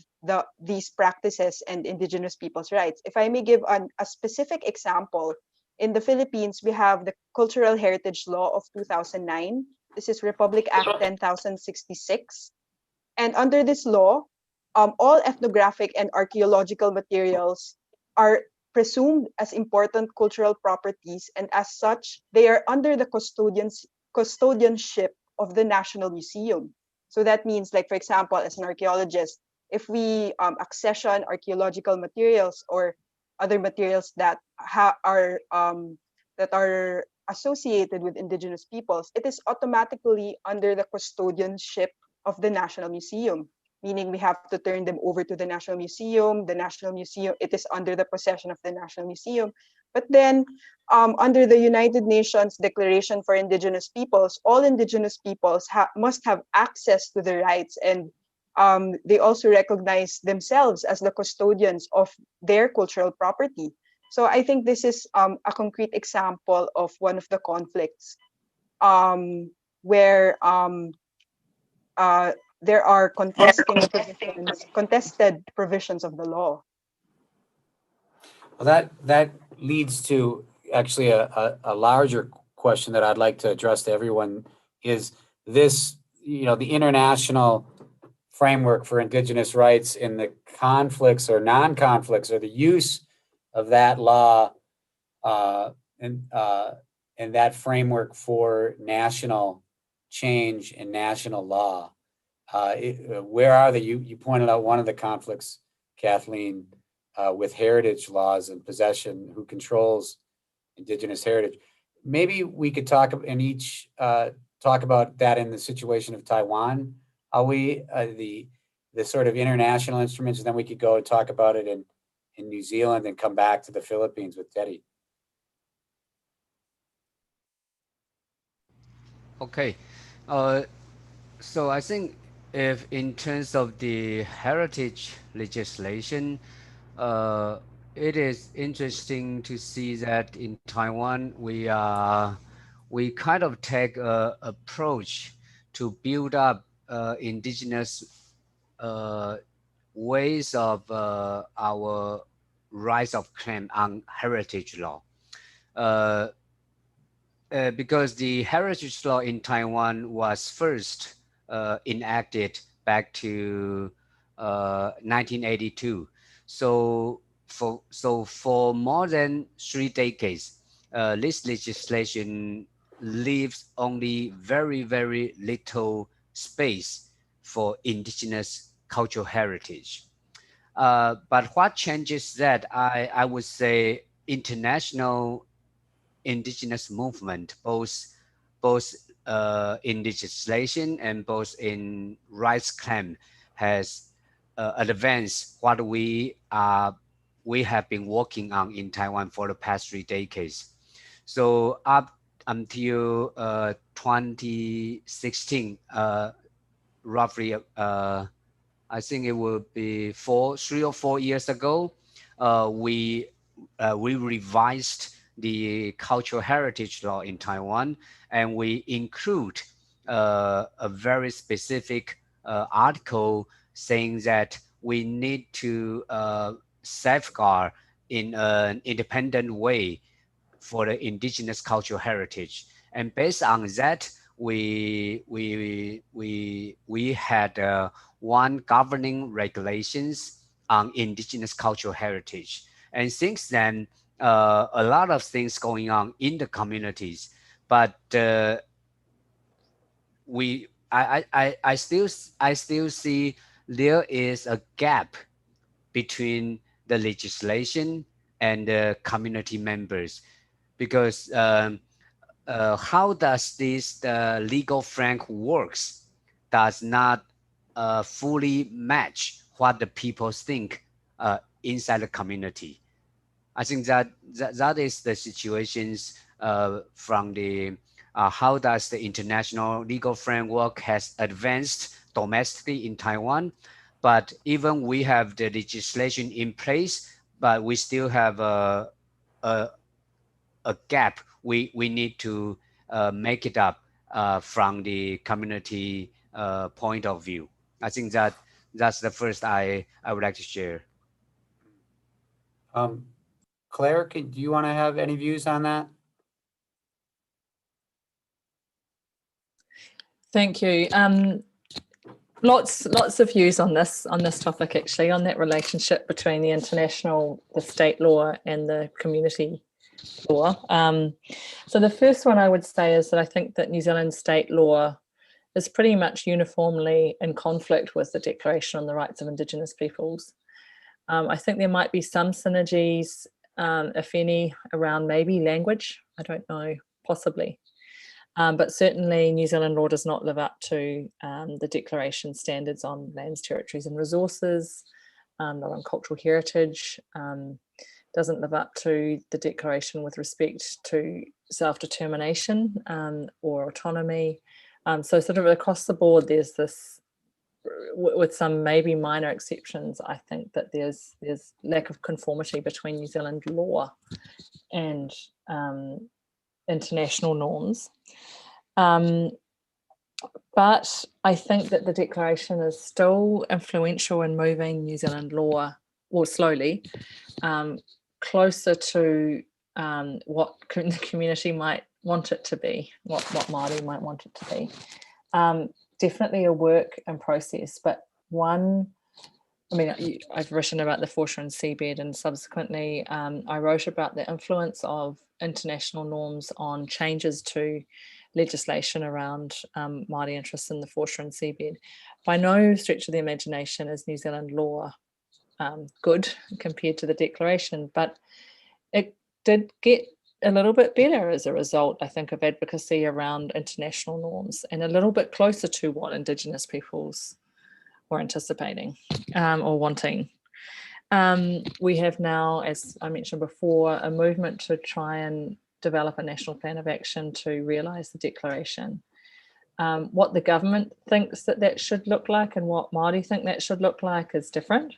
these practices and indigenous people's rights. If I may give a specific example, in the Philippines, we have the Cultural Heritage Law of 2009. This is Republic Act 10,066. And under this law, all ethnographic and archaeological materials are presumed as important cultural properties, and as such, they are under the custodianship of the National Museum. So that means, like, for example, as an archaeologist, if we accession archaeological materials or other materials that are associated with indigenous peoples, it is automatically under the custodianship of the National Museum, meaning we have to turn them over to the National Museum. The National Museum, it is under the possession of the National Museum. But then, under the United Nations Declaration for Indigenous Peoples, all indigenous peoples must have access to the rights, and they also recognize themselves as the custodians of their cultural property. So I think this is a concrete example of one of the conflicts where there are contested provisions of the law. Well, that leads to actually a larger question that I'd like to address to everyone is this, the international framework for indigenous rights and the conflicts or non-conflicts or the use of that law and that framework for national change and national law. Where are they? You pointed out one of the conflicts, Kathleen, with heritage laws and possession, who controls indigenous heritage. Maybe we could talk and each talk about that in the situation of Taiwan. Are we the sort of international instruments, and then we could go and talk about it in New Zealand and come back to the Philippines with Teddy. Okay. So I think if in terms of the heritage legislation, it is interesting to see that in Taiwan we kind of take a approach to build up indigenous ways of our rights of claim on heritage law. Because the heritage law in Taiwan was first enacted back to 1982. So for more than 3 decades, this legislation leaves only very, very little space for indigenous cultural heritage. But what changes that, I would say international indigenous movement, both in legislation and both in rights claim, has advanced what we have been working on in Taiwan for the past 3 decades. So up until 2016, roughly, I think it will be 3 or 4 years ago, we revised the cultural heritage law in Taiwan, and we include a very specific article saying that we need to safeguard in an independent way for the indigenous cultural heritage. And based on that, we had one governing regulations on indigenous cultural heritage. And since then, a lot of things going on in the communities, but I still see there is a gap between the legislation and the community members, because how does this legal framework works does not fully match what the people think inside the community. I think that is the situations from the how does the international legal framework has advanced domestically in Taiwan, but even we have the legislation in place, but we still have a gap. We need to make it up from the community point of view. I think that's the first I would like to share. Claire, do you want to have any views on that? Thank you. Lots of views on this topic, actually, on that relationship between the state law and the community law. So the first one I would say is that I think that New Zealand state law is pretty much uniformly in conflict with the Declaration on the Rights of Indigenous Peoples. I think there might be some synergies, if any, around maybe language. I don't know, possibly. But certainly New Zealand law does not live up to the Declaration standards on lands, territories and resources, not on cultural heritage, doesn't live up to the Declaration with respect to self-determination or autonomy. So sort of across the board, there's this, with some maybe minor exceptions, I think that there's lack of conformity between New Zealand law and international norms. But I think that the Declaration is still influential in moving New Zealand law, or slowly, closer to what the community might want it to be, what Māori might want it to be. Definitely a work in process, but one, I mean, I've written about the foreshore and seabed, and subsequently I wrote about the influence of international norms on changes to legislation around Māori interests in the foreshore and seabed. By no stretch of the imagination is New Zealand law good compared to the Declaration, but it did get a little bit better as a result, I think, of advocacy around international norms and a little bit closer to what Indigenous peoples were anticipating or wanting. We have now, as I mentioned before, a movement to try and develop a national plan of action to realise the Declaration. What the government thinks that should look like and what Māori think that should look like is different.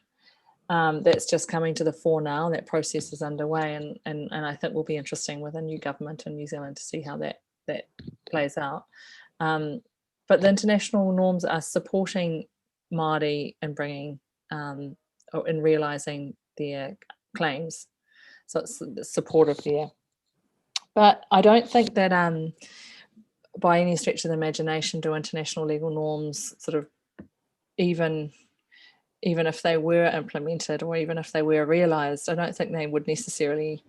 That's just coming to the fore now. That process is underway, and I think will be interesting with a new government in New Zealand to see how that plays out. But the international norms are supporting Māori in bringing or in realising their claims, so it's supportive there. But I don't think that by any stretch of the imagination do international legal norms sort of even if they were implemented or even if they were realised, I don't think they would necessarily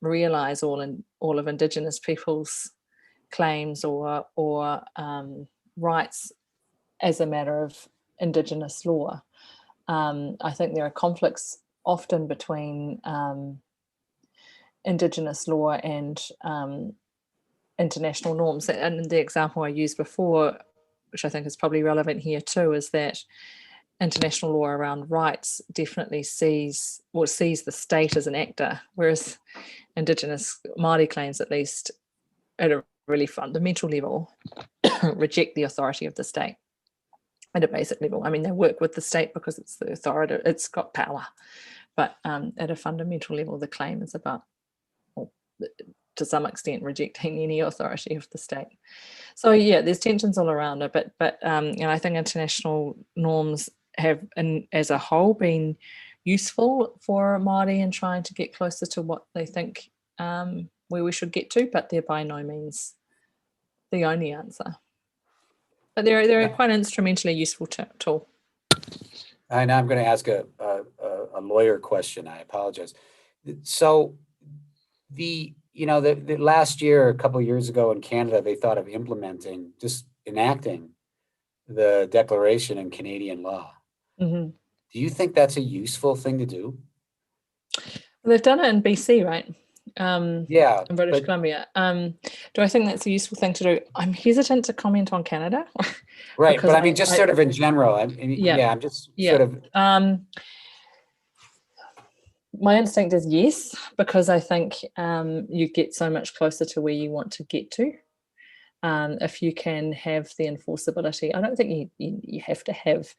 realise all of Indigenous people's claims or rights as a matter of Indigenous law. I think there are conflicts often between Indigenous law and international norms. And the example I used before, which I think is probably relevant here too, is that international law around rights definitely sees the state as an actor, whereas Indigenous Māori claims, at least at a really fundamental level, reject the authority of the state at a basic level. I mean, they work with the state because it's the authority, it's got power, but at a fundamental level, the claim is about, or to some extent, rejecting any authority of the state. So yeah, there's tensions all around it, but I think international norms have, as a whole, been useful for Māori in trying to get closer to what they think where we should get to, but they're by no means the only answer. But they're quite an instrumentally useful tool. And I'm going to ask a lawyer question. I apologize. So the last year, a couple of years ago in Canada, they thought of enacting the Declaration in Canadian law. Mm-hmm. Do you think that's a useful thing to do? Well, they've done it in BC, right? Yeah. In British Columbia. Do I think that's a useful thing to do? I'm hesitant to comment on Canada. Right, but I mean, just sort of in general. I'm just sort of... my instinct is yes, because I think you get so much closer to where you want to get to. If you can have the enforceability, I don't think you have to have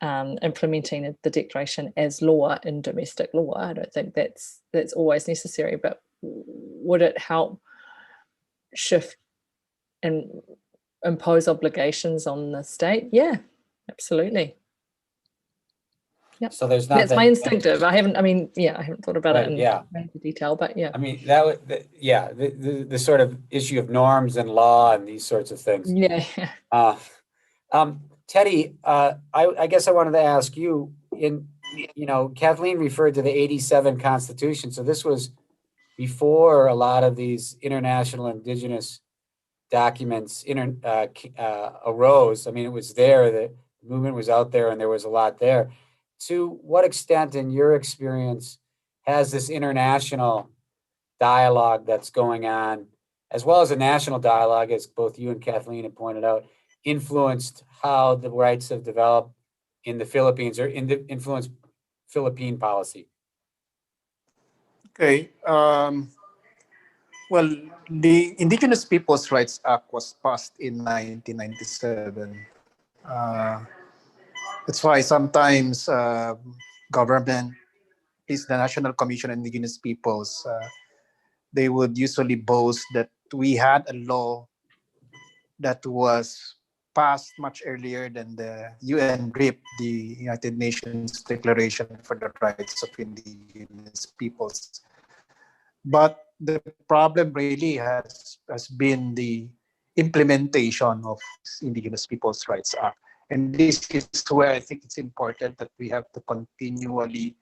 implementing the declaration as law in domestic law. I don't think that's always necessary, but would it help shift and impose obligations on the state? Yeah, absolutely. Yep. So there's That's nothing. my instinctive. I haven't thought about Right, it in yeah. major detail, but yeah. I mean, the sort of issue of norms and law and these sorts of things. Yeah. Teddy, I guess I wanted to ask you, Kathleen referred to the 87 Constitution. So this was before a lot of these international indigenous documents arose. I mean, it was there, the movement was out there and there was a lot there. To what extent, in your experience, has this international dialogue that's going on, as well as a national dialogue, as both you and Kathleen have pointed out, influenced how the rights have developed in the Philippines or influenced Philippine policy? Okay. Well, the Indigenous Peoples' Rights Act was passed in 1997. That's why sometimes government, at least the National Commission on Indigenous Peoples, they would usually boast that we had a law that was passed much earlier than the UN RIP, the United Nations Declaration for the Rights of Indigenous Peoples. But the problem really has been the implementation of Indigenous Peoples' Rights Act. And this is where I think it's important that we have to continually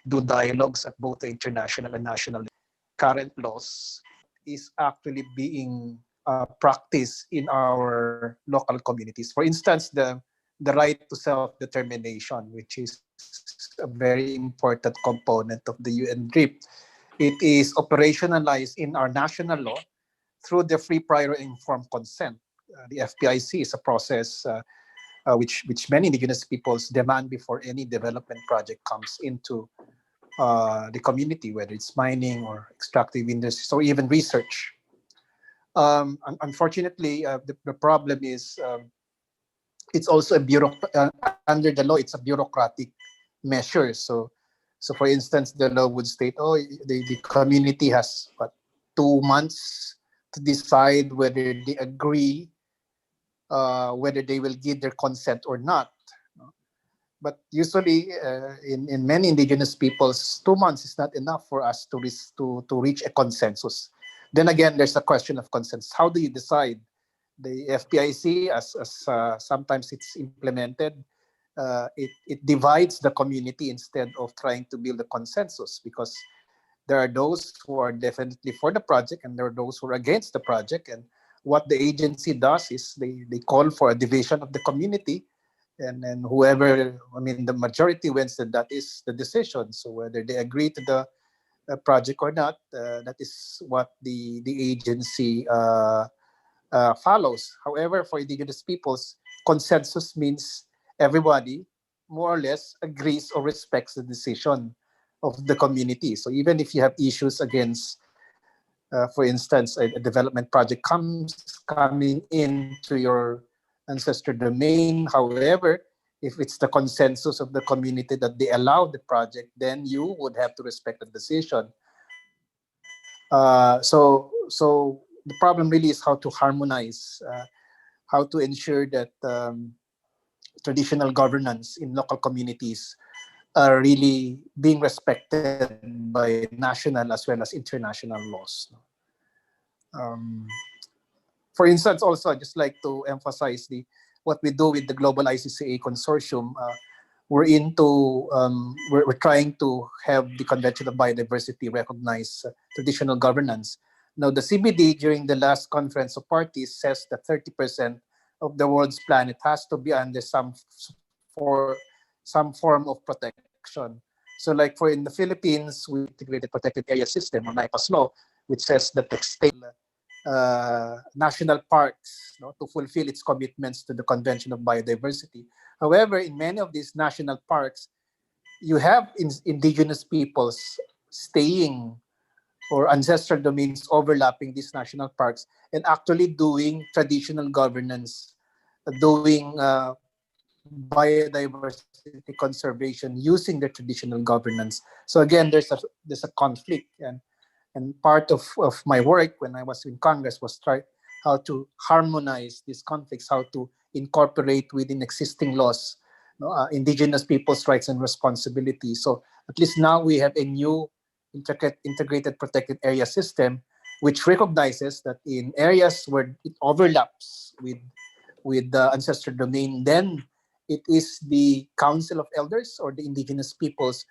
do dialogues at both the international and national level. Current laws is actually being practiced in our local communities. For instance, the right to self-determination, which is a very important component of the UN RIP. It is operationalized in our national law through the free, prior, informed consent. The FPIC is a process which many Indigenous peoples demand before any development project comes into the community, whether it's mining or extractive industries or even research. Unfortunately, the problem is it's also under the law, it's a bureaucratic measure. So for instance, the law would state, the community has 2 months to decide whether they agree, whether they will give their consent or not. But usually, in many Indigenous peoples, 2 months is not enough for us to reach a consensus. Then again, there's a question of consensus. How do you decide? The FPIC, as sometimes it's implemented, it divides the community instead of trying to build a consensus, because there are those who are definitely for the project and there are those who are against the project. And what the agency does is they call for a division of the community, and then whoever, the majority wins, that is the decision. So whether they agree to the project or not, that is what the agency follows. However, for Indigenous peoples, consensus means everybody more or less agrees or respects the decision of the community. So even if you have issues against, for instance, a development project coming into your ancestral domain, however, if it's the consensus of the community that they allow the project, then you would have to respect the decision. So the problem really is how to harmonize, how to ensure that traditional governance in local communities are really being respected by national as well as international laws. For instance, also, I'd just like to emphasize what we do with the Global ICCA Consortium. We're trying to have the Convention of Biodiversity recognize traditional governance. Now, the CBD during the last conference of parties says that 30% of the world's planet has to be under some form of protection. So, like in the Philippines, we integrated protected area system, or NIPAS law, which says that the state national parks to fulfill its commitments to the Convention of Biodiversity. However, in many of these national parks, you have indigenous peoples staying, or ancestral domains overlapping these national parks, and actually doing traditional governance, doing biodiversity conservation using the traditional governance. So again, there's a conflict, and part of my work when I was in Congress was try how to harmonize these conflicts, how to incorporate within existing laws, indigenous people's rights and responsibilities. So at least now we have a new integrated protected area system, which recognizes that in areas where it overlaps with the ancestral domain, then it is the Council of Elders or the indigenous peoples,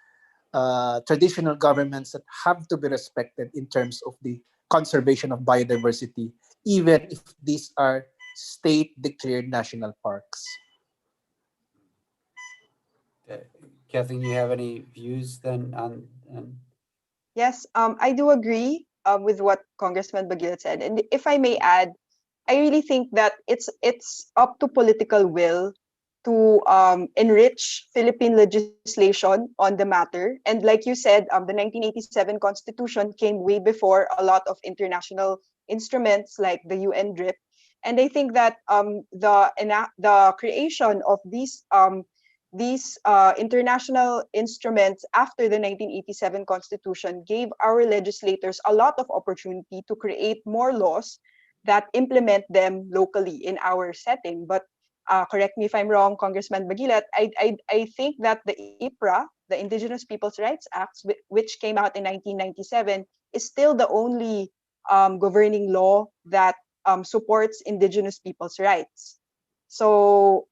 traditional governments that have to be respected in terms of the conservation of biodiversity, even if these are state declared national parks. Kathleen, you have any views then on Yes, I do agree with what Congressman Baguio said. And if I may add, I really think that it's up to political will to enrich Philippine legislation on the matter. And like you said, the 1987 Constitution came way before a lot of international instruments like the UN DRIP. And I think that the creation of these international instruments after the 1987 Constitution gave our legislators a lot of opportunity to create more laws that implement them locally in our setting. But correct me if I'm wrong, Congressman Bagilat, I think that the IPRA, the Indigenous Peoples' Rights Act, which came out in 1997, is still the only governing law that supports Indigenous people's rights. So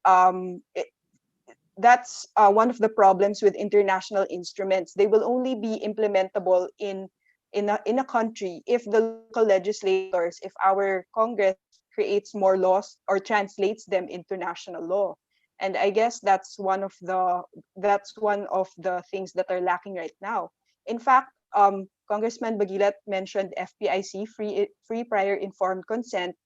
that's one of the problems with international instruments. They will only be implementable in a country if the local legislators, if our Congress creates more laws or translates them into national law. And I guess that's one of the things that are lacking right now. In fact, Congressman Bagilat mentioned FPIC, free prior informed consent,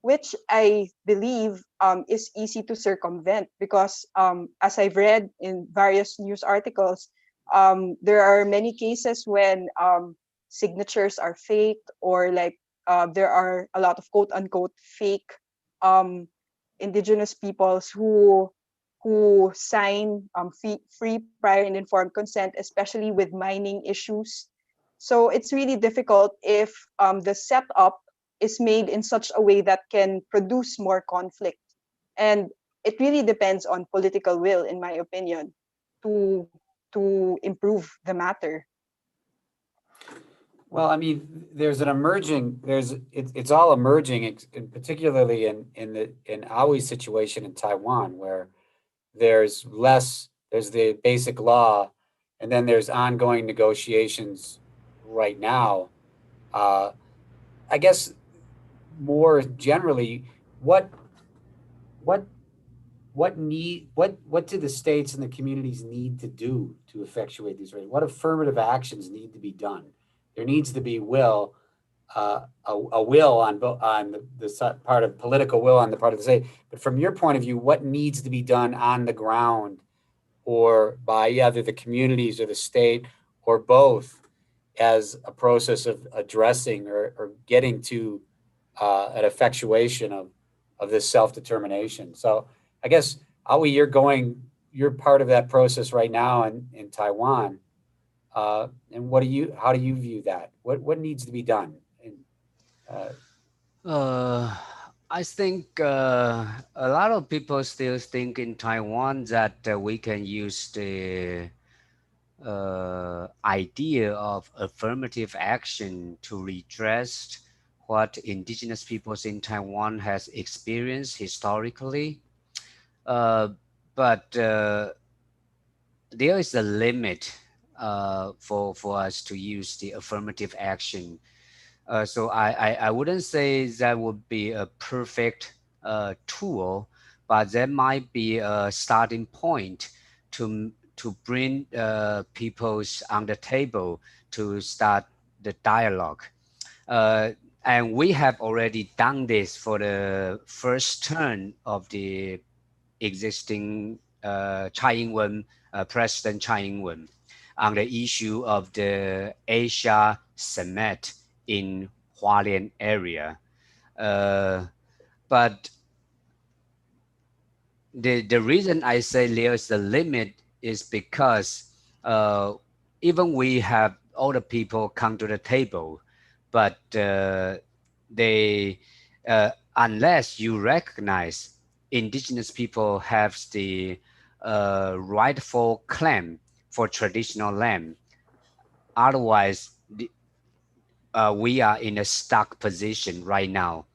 which I believe is easy to circumvent because, as I've read in various news articles, there are many cases when signatures are faked, or like there are a lot of quote unquote fake um, indigenous peoples who sign free prior and informed consent, especially with mining issues. So it's really difficult if the setup is made in such a way that can produce more conflict. And it really depends on political will, in my opinion, to improve the matter. Well, I mean, there's an emerging. It's all emerging, particularly in Aoi's situation in Taiwan, where there's the basic law, and then there's ongoing negotiations right now. I guess more generally, what what what do the states and the communities need to do to effectuate these rights? What affirmative actions need to be done? There needs to be will, a will on the part of political will on the part of the state. But from your point of view, what needs to be done on the ground, or by either the communities or the state or both, as a process of addressing or getting to an effectuation of this self-determination? So I guess, Aoi, you're part of that process right now in Taiwan. And how do you view that? What needs to be done? I think a lot of people still think in Taiwan that we can use the idea of affirmative action to redress what indigenous peoples in Taiwan has experienced historically. But there is a limit for us to use the affirmative action. So I wouldn't say that would be a perfect tool, but that might be a starting point to bring peoples on the table to start the dialogue. And we have already done this for the first turn of the existing President Tsai Ing-wen, on the issue of the Asia Summit in Hualien area. But the reason I say there's a limit is because even we have older people come to the table, but they unless you recognize indigenous people have the rightful claim for traditional land, otherwise we are in a stuck position right now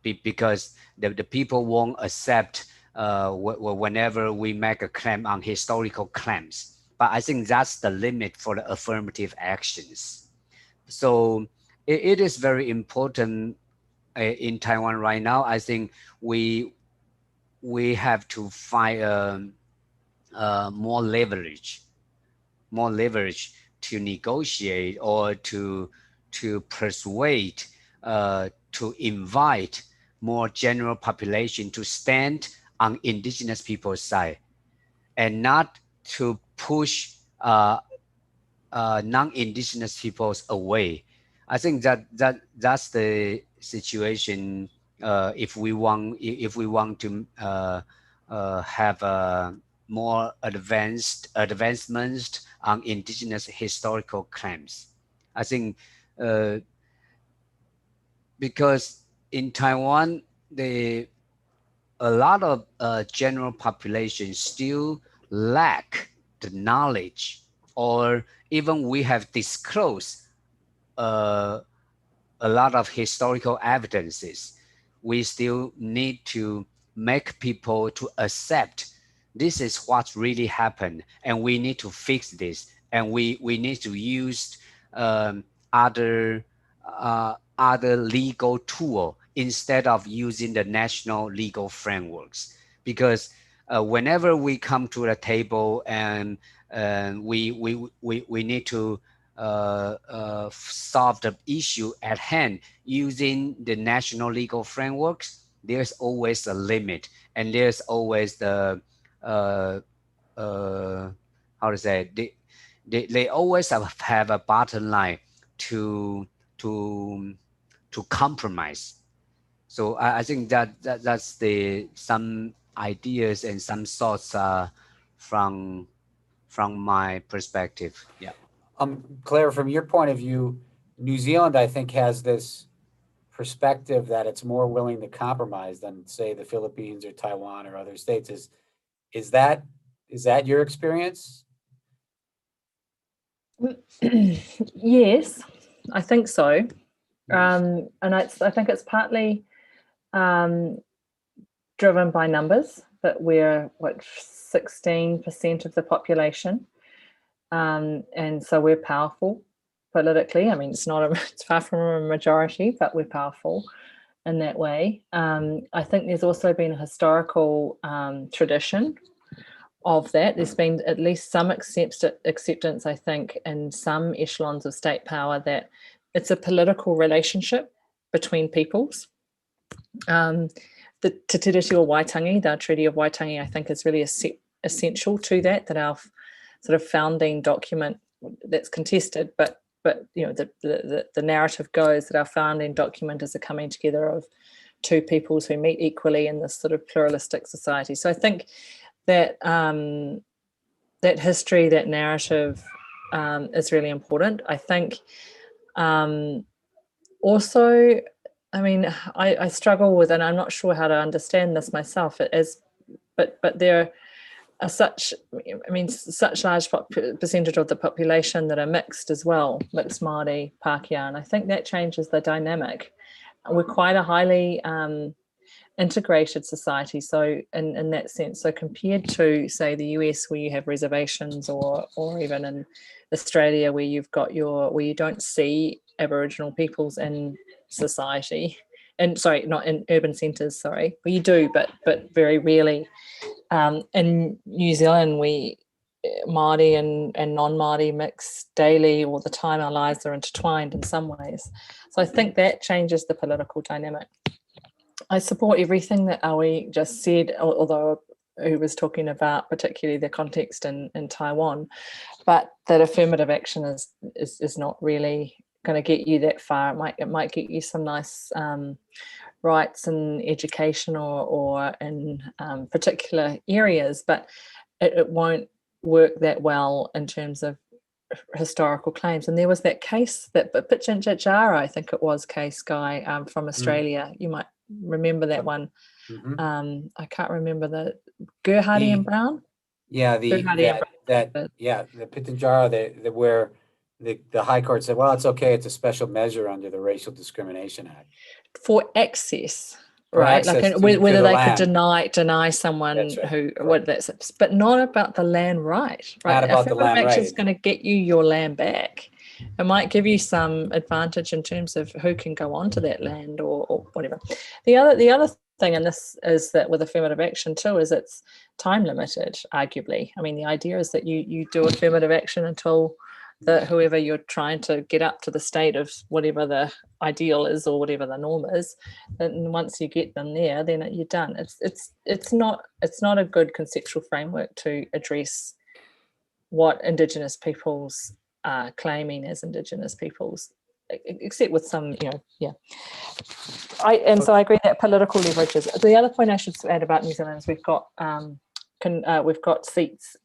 because the people won't accept whenever we make a claim on historical claims. But I think that's the limit for the affirmative actions. So it is very important in Taiwan right now. I think we have to find more leverage to negotiate or to persuade, to invite more general population to stand on indigenous people's side, and not to push non-indigenous peoples away. I think that's the situation. If we want to have more advancements on indigenous historical claims, I think because in Taiwan, a lot of general population still lack the knowledge, or even we have disclosed a lot of historical evidences. We still need to make people to accept this is what really happened, and we need to fix this, and we need to use um, other other legal tool instead of using the national legal frameworks. Because whenever we come to the table and we need to solve the issue at hand using the national legal frameworks, there's always a limit, and there's always the uh, how to say it? They always have a bottom line to to compromise. So I think that's the some ideas and some thoughts from my perspective. Yeah. Claire, from your point of view, New Zealand, I think, has this perspective that it's more willing to compromise than, say, the Philippines or Taiwan or other states. Is that your experience? Yes, I think so. And I think it's partly driven by numbers, that we're 16% of the population, and so we're powerful politically. I mean, it's far from a majority, but we're powerful in that way. I think there's also been a historical tradition of that. There's been at least some acceptance, I think, in some echelons of state power, that it's a political relationship between peoples. The Te Tiriti o Waitangi, the Treaty of Waitangi, I think is really essential to that our sort of founding document, that's contested, but you know, the narrative goes that our founding document is a coming together of two peoples who meet equally in this sort of pluralistic society. So I think that that history, that narrative is really important. I think also, I mean, I struggle with, and I'm not sure how to understand this myself, but there are such large percentage of the population that are mixed as well, mixed Māori, Pākehā, and I think that changes the dynamic. We're quite a highly integrated society, so in that sense, so compared to, say, the US, where you have reservations, or even in Australia, where you don't see Aboriginal peoples in society, and sorry, not in urban centres, sorry, well, you do, but very rarely. In New Zealand, we Māori and non-Māori mix daily, all the time. Our lives are intertwined in some ways, so I think that changes the political dynamic. I support everything that Awi just said, although he was talking about particularly the context in Taiwan, but that affirmative action is not really going to get you that far. It might get you some nice rights in education or in particular areas, but it won't work that well in terms of historical claims. And there was that case, that Pitjantjatjara, I think it was, case guy from Australia. You might remember that one. I can't remember the Gerhardy and Brown. Yeah, the Pitjantjatjara, where the High Court said, well, it's okay, it's a special measure under the Racial Discrimination Act for access. For right, access like to whether the they land. could deny someone That's right, who correct. what that's, but not about the land right. Not about the land action right. is going to get you your land back. It might give you some advantage in terms of who can go onto that land or whatever. The other thing, and this is that with affirmative action too, is it's time limited. Arguably, I mean, the idea is that you do affirmative action until whoever you're trying to get up to the state of whatever the ideal is or whatever the norm is, and once you get them there, then you're done. It's not a good conceptual framework to address what Indigenous peoples are claiming as Indigenous peoples, except with some, So I agree that political leverage is. The other point I should add about New Zealand is we've got seats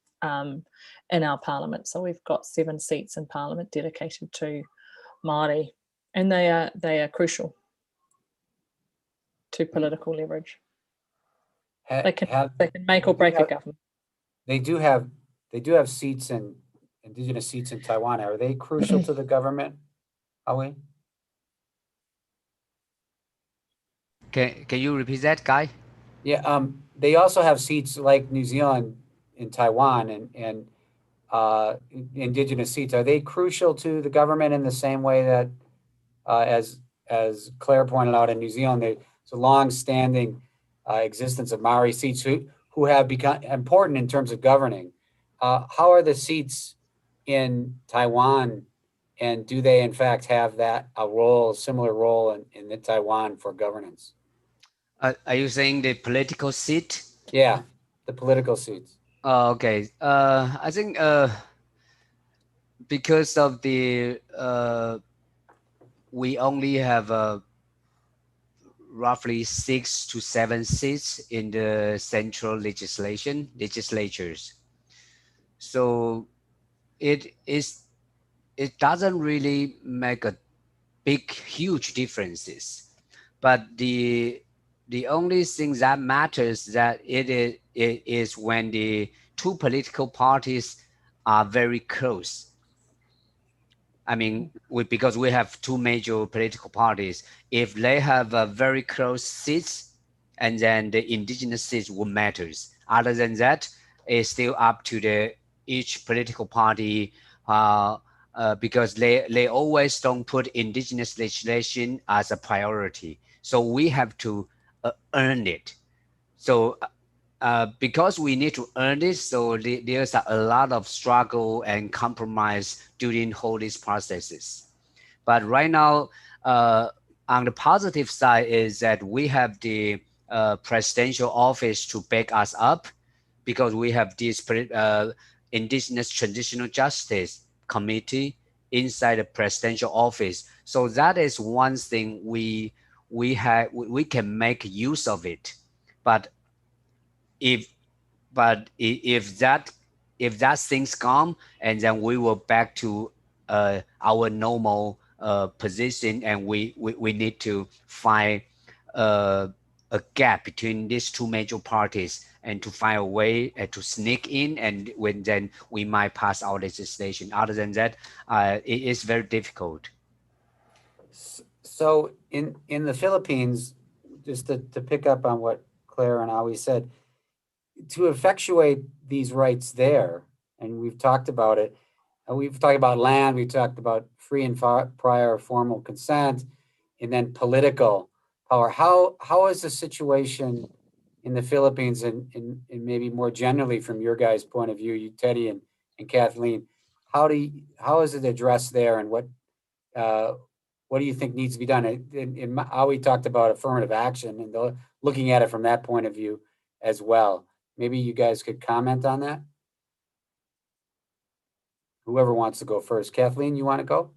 in our parliament. So we've got 7 seats in parliament dedicated to Māori, and they are crucial to political leverage. They can make or break a government. They do have seats in Indigenous seats in Taiwan. Are they crucial to the government, Howie? Can you repeat that, Guy? Yeah, they also have seats like New Zealand in Taiwan and Indigenous seats. Are they crucial to the government in the same way that, as Claire pointed out, in New Zealand, there's a long-standing existence of Maori seats who have become important in terms of governing. How are the seats in Taiwan, and do they in fact have a similar role in Taiwan for governance? Are you saying the political seat? Yeah, the political seats. Okay. I think because of the we only have roughly 6 to 7 seats in the central legislatures. So it doesn't really make a huge differences. But the only thing that matters that it is when the two political parties are very close. I mean, because we have 2 major political parties, if they have a very close seats, and then the Indigenous seats will matters. Other than that, it's still up to each political party, because they always don't put Indigenous legislation as a priority. So we have to earn it. So because we need to earn it, so there's a lot of struggle and compromise during all these processes. But right now, on the positive side is that we have the presidential office to back us up, because we have this Indigenous Transitional Justice Committee inside the presidential office. So that is one thing we can make use of it. But if that things come, and then we will back to our normal position, and we need to find a gap between these 2 major parties, and to find a way to sneak in, and then we might pass our legislation. Other than that, it is very difficult. So in the Philippines, just to pick up on what Claire and Awi said, to effectuate these rights there, and we've talked about it, we've talked about land, we've talked about free and prior formal consent, and then political power. How is the situation in the Philippines, and maybe more generally from your guys' point of view, you Teddy and Kathleen, how is it addressed there, and what do you think needs to be done? Awi talked about affirmative action and looking at it from that point of view as well. Maybe you guys could comment on that. Whoever wants to go first. Kathleen, you want to go?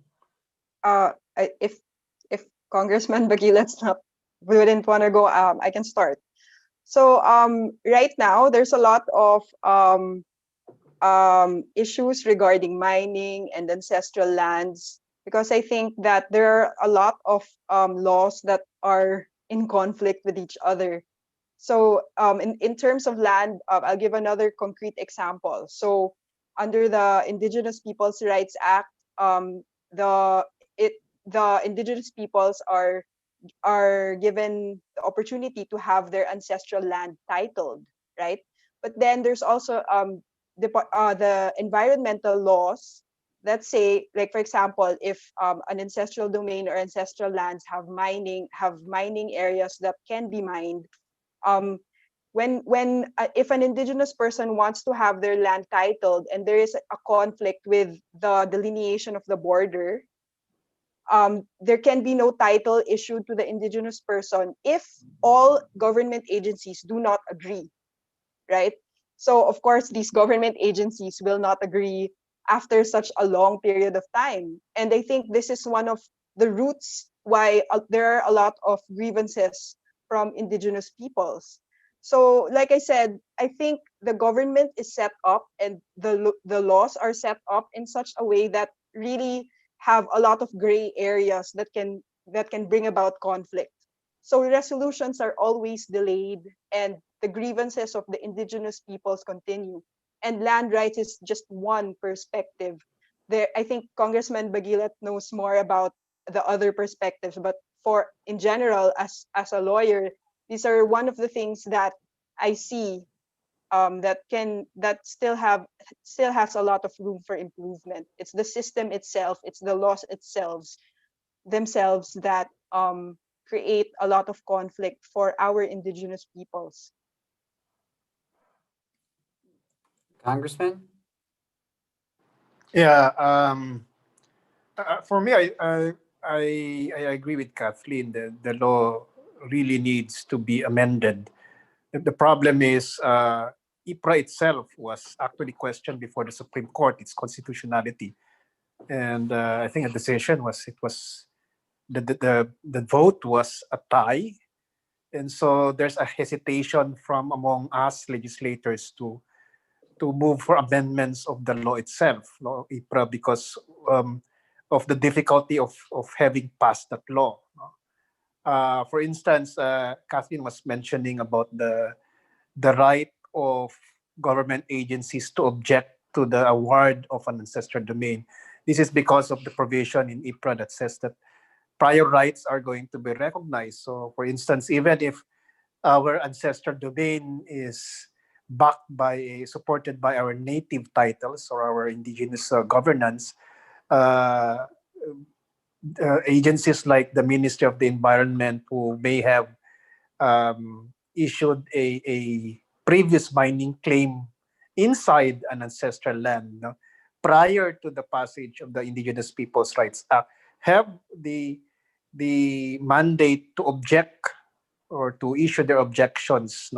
If Congressman Bagilat's not wouldn't want to go, I can start. So right now, there's a lot of issues regarding mining and ancestral lands, because I think that there are a lot of laws that are in conflict with each other. So in terms of land, I'll give another concrete example. So under the Indigenous Peoples' Rights Act, the it the Indigenous peoples are given the opportunity to have their ancestral land titled, right? But then there's also the environmental laws that say, like for example, if an ancestral domain or ancestral lands have mining areas that can be mined, um, when if an indigenous person wants to have their land titled and there is a conflict with the delineation of the border, there can be no title issued to the indigenous person if all government agencies do not agree, right? So of course, these government agencies will not agree after such a long period of time. And I think this is one of the roots why there are a lot of grievances from indigenous peoples. So like I said, I think the government is set up and the laws are set up in such a way that really have a lot of gray areas that can bring about conflict. So resolutions are always delayed and the grievances of the indigenous peoples continue. And land rights is just one perspective. There, I think Congressman Bagilat knows more about the other perspectives, but for in general, as a lawyer, these are one of the things that I see that still has a lot of room for improvement. It's the system itself, it's the laws itself themselves that create a lot of conflict for our indigenous peoples. Congressman? Yeah. For me, I agree with Kathleen. The law really needs to be amended. The problem is IPRA itself was actually questioned before the Supreme Court, its constitutionality. And I think the decision was the vote was a tie. And so there's a hesitation from among us legislators to move for amendments of the law itself, law IPRA, because of the difficulty of having passed that law. For instance, Kathleen was mentioning about the right of government agencies to object to the award of an ancestral domain. This is because of the provision in IPRA that says that prior rights are going to be recognized. So, for instance, even if our ancestral domain is supported by our native titles or our indigenous governance, uh, agencies like the Ministry of the Environment, who may have issued a previous mining claim inside an ancestral land, prior to the passage of the Indigenous Peoples' Rights Act, have the mandate to object or to issue their objections,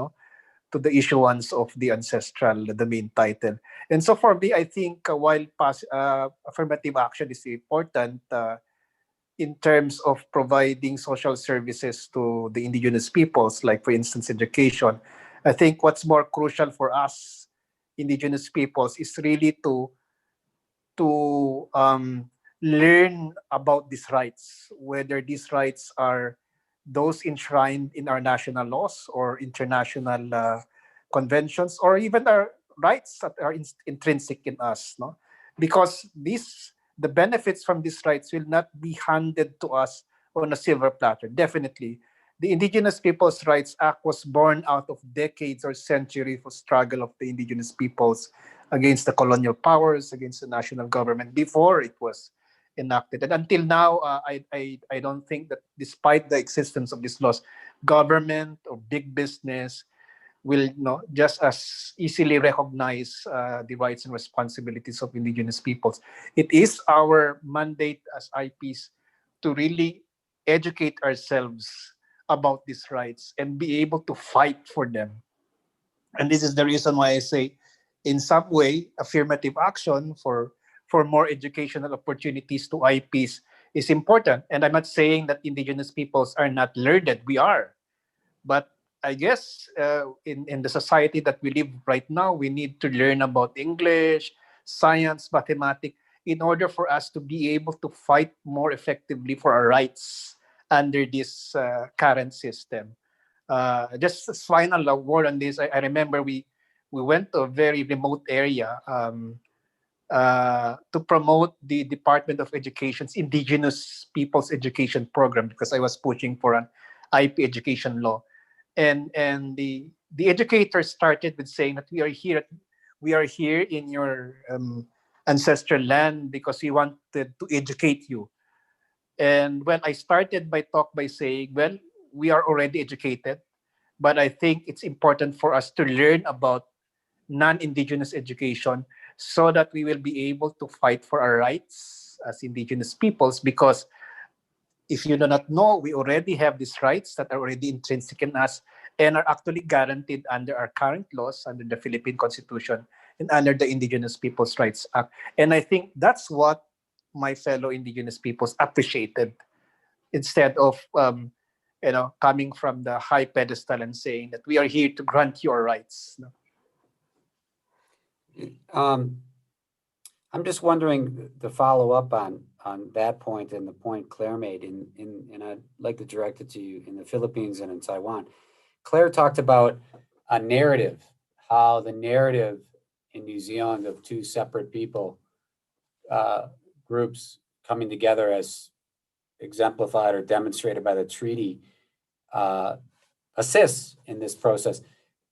to the issuance of the ancestral domain title. And so for me, I think while affirmative action is important, in terms of providing social services to the indigenous peoples, like for instance education, I think what's more crucial for us indigenous peoples is really to learn about these rights, whether these rights are those enshrined in our national laws or international conventions, or even our rights that are intrinsic in us, no? Because the benefits from these rights will not be handed to us on a silver platter. Definitely, the Indigenous Peoples' Rights Act was born out of decades or centuries of struggle of the indigenous peoples against the colonial powers, against the national government before it was enacted. And until now, I don't think that despite the existence of these laws, government or big business will just as easily recognize the rights and responsibilities of indigenous peoples. It is our mandate as IPs to really educate ourselves about these rights and be able to fight for them. And this is the reason why I say, in some way, affirmative action for more educational opportunities to IPs is important. And I'm not saying that indigenous peoples are not learned. We are. But I guess in the society that we live right now, we need to learn about English, science, mathematics, in order for us to be able to fight more effectively for our rights under this current system. Just a final word on this. I remember we went to a very remote area to promote the Department of Education's Indigenous Peoples Education Program, because I was pushing for an IP education law, and the educators started with saying that we are here in your ancestral land because we wanted to educate you. And when I started my talk by saying, well, we are already educated, but I think it's important for us to learn about non-indigenous education so that we will be able to fight for our rights as indigenous peoples. Because if you do not know, we already have these rights that are already intrinsic in us and are actually guaranteed under our current laws, under the Philippine Constitution and under the Indigenous Peoples' Rights Act. And I think that's what my fellow indigenous peoples appreciated, instead of coming from the high pedestal and saying that we are here to grant your rights. I'm just wondering, the follow up on that point and the point Claire made, and I'd like to direct it to you, in the Philippines and in Taiwan. Claire talked about a narrative, how the narrative in New Zealand of two separate people groups coming together, as exemplified or demonstrated by the treaty, assists in this process.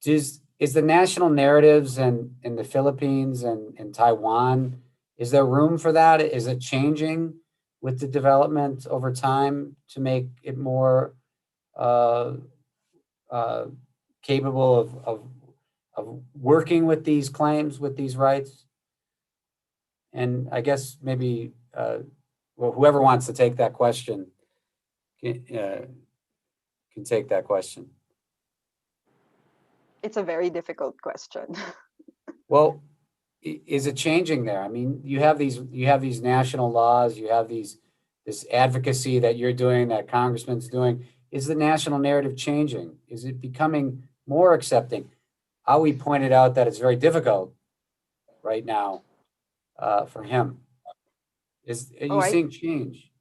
Is the national narratives in the Philippines and in Taiwan, is there room for that? Is it changing with the development over time to make it more capable of working with these claims, with these rights? And I guess maybe whoever wants to take that question can take that question. It's a very difficult question. Well, is it changing there? I mean, you have these national laws, you have this advocacy that you're doing, that Congressman's doing. Is the national narrative changing? Is it becoming more accepting? Howie pointed out that it's very difficult right now for him. Are you seeing change?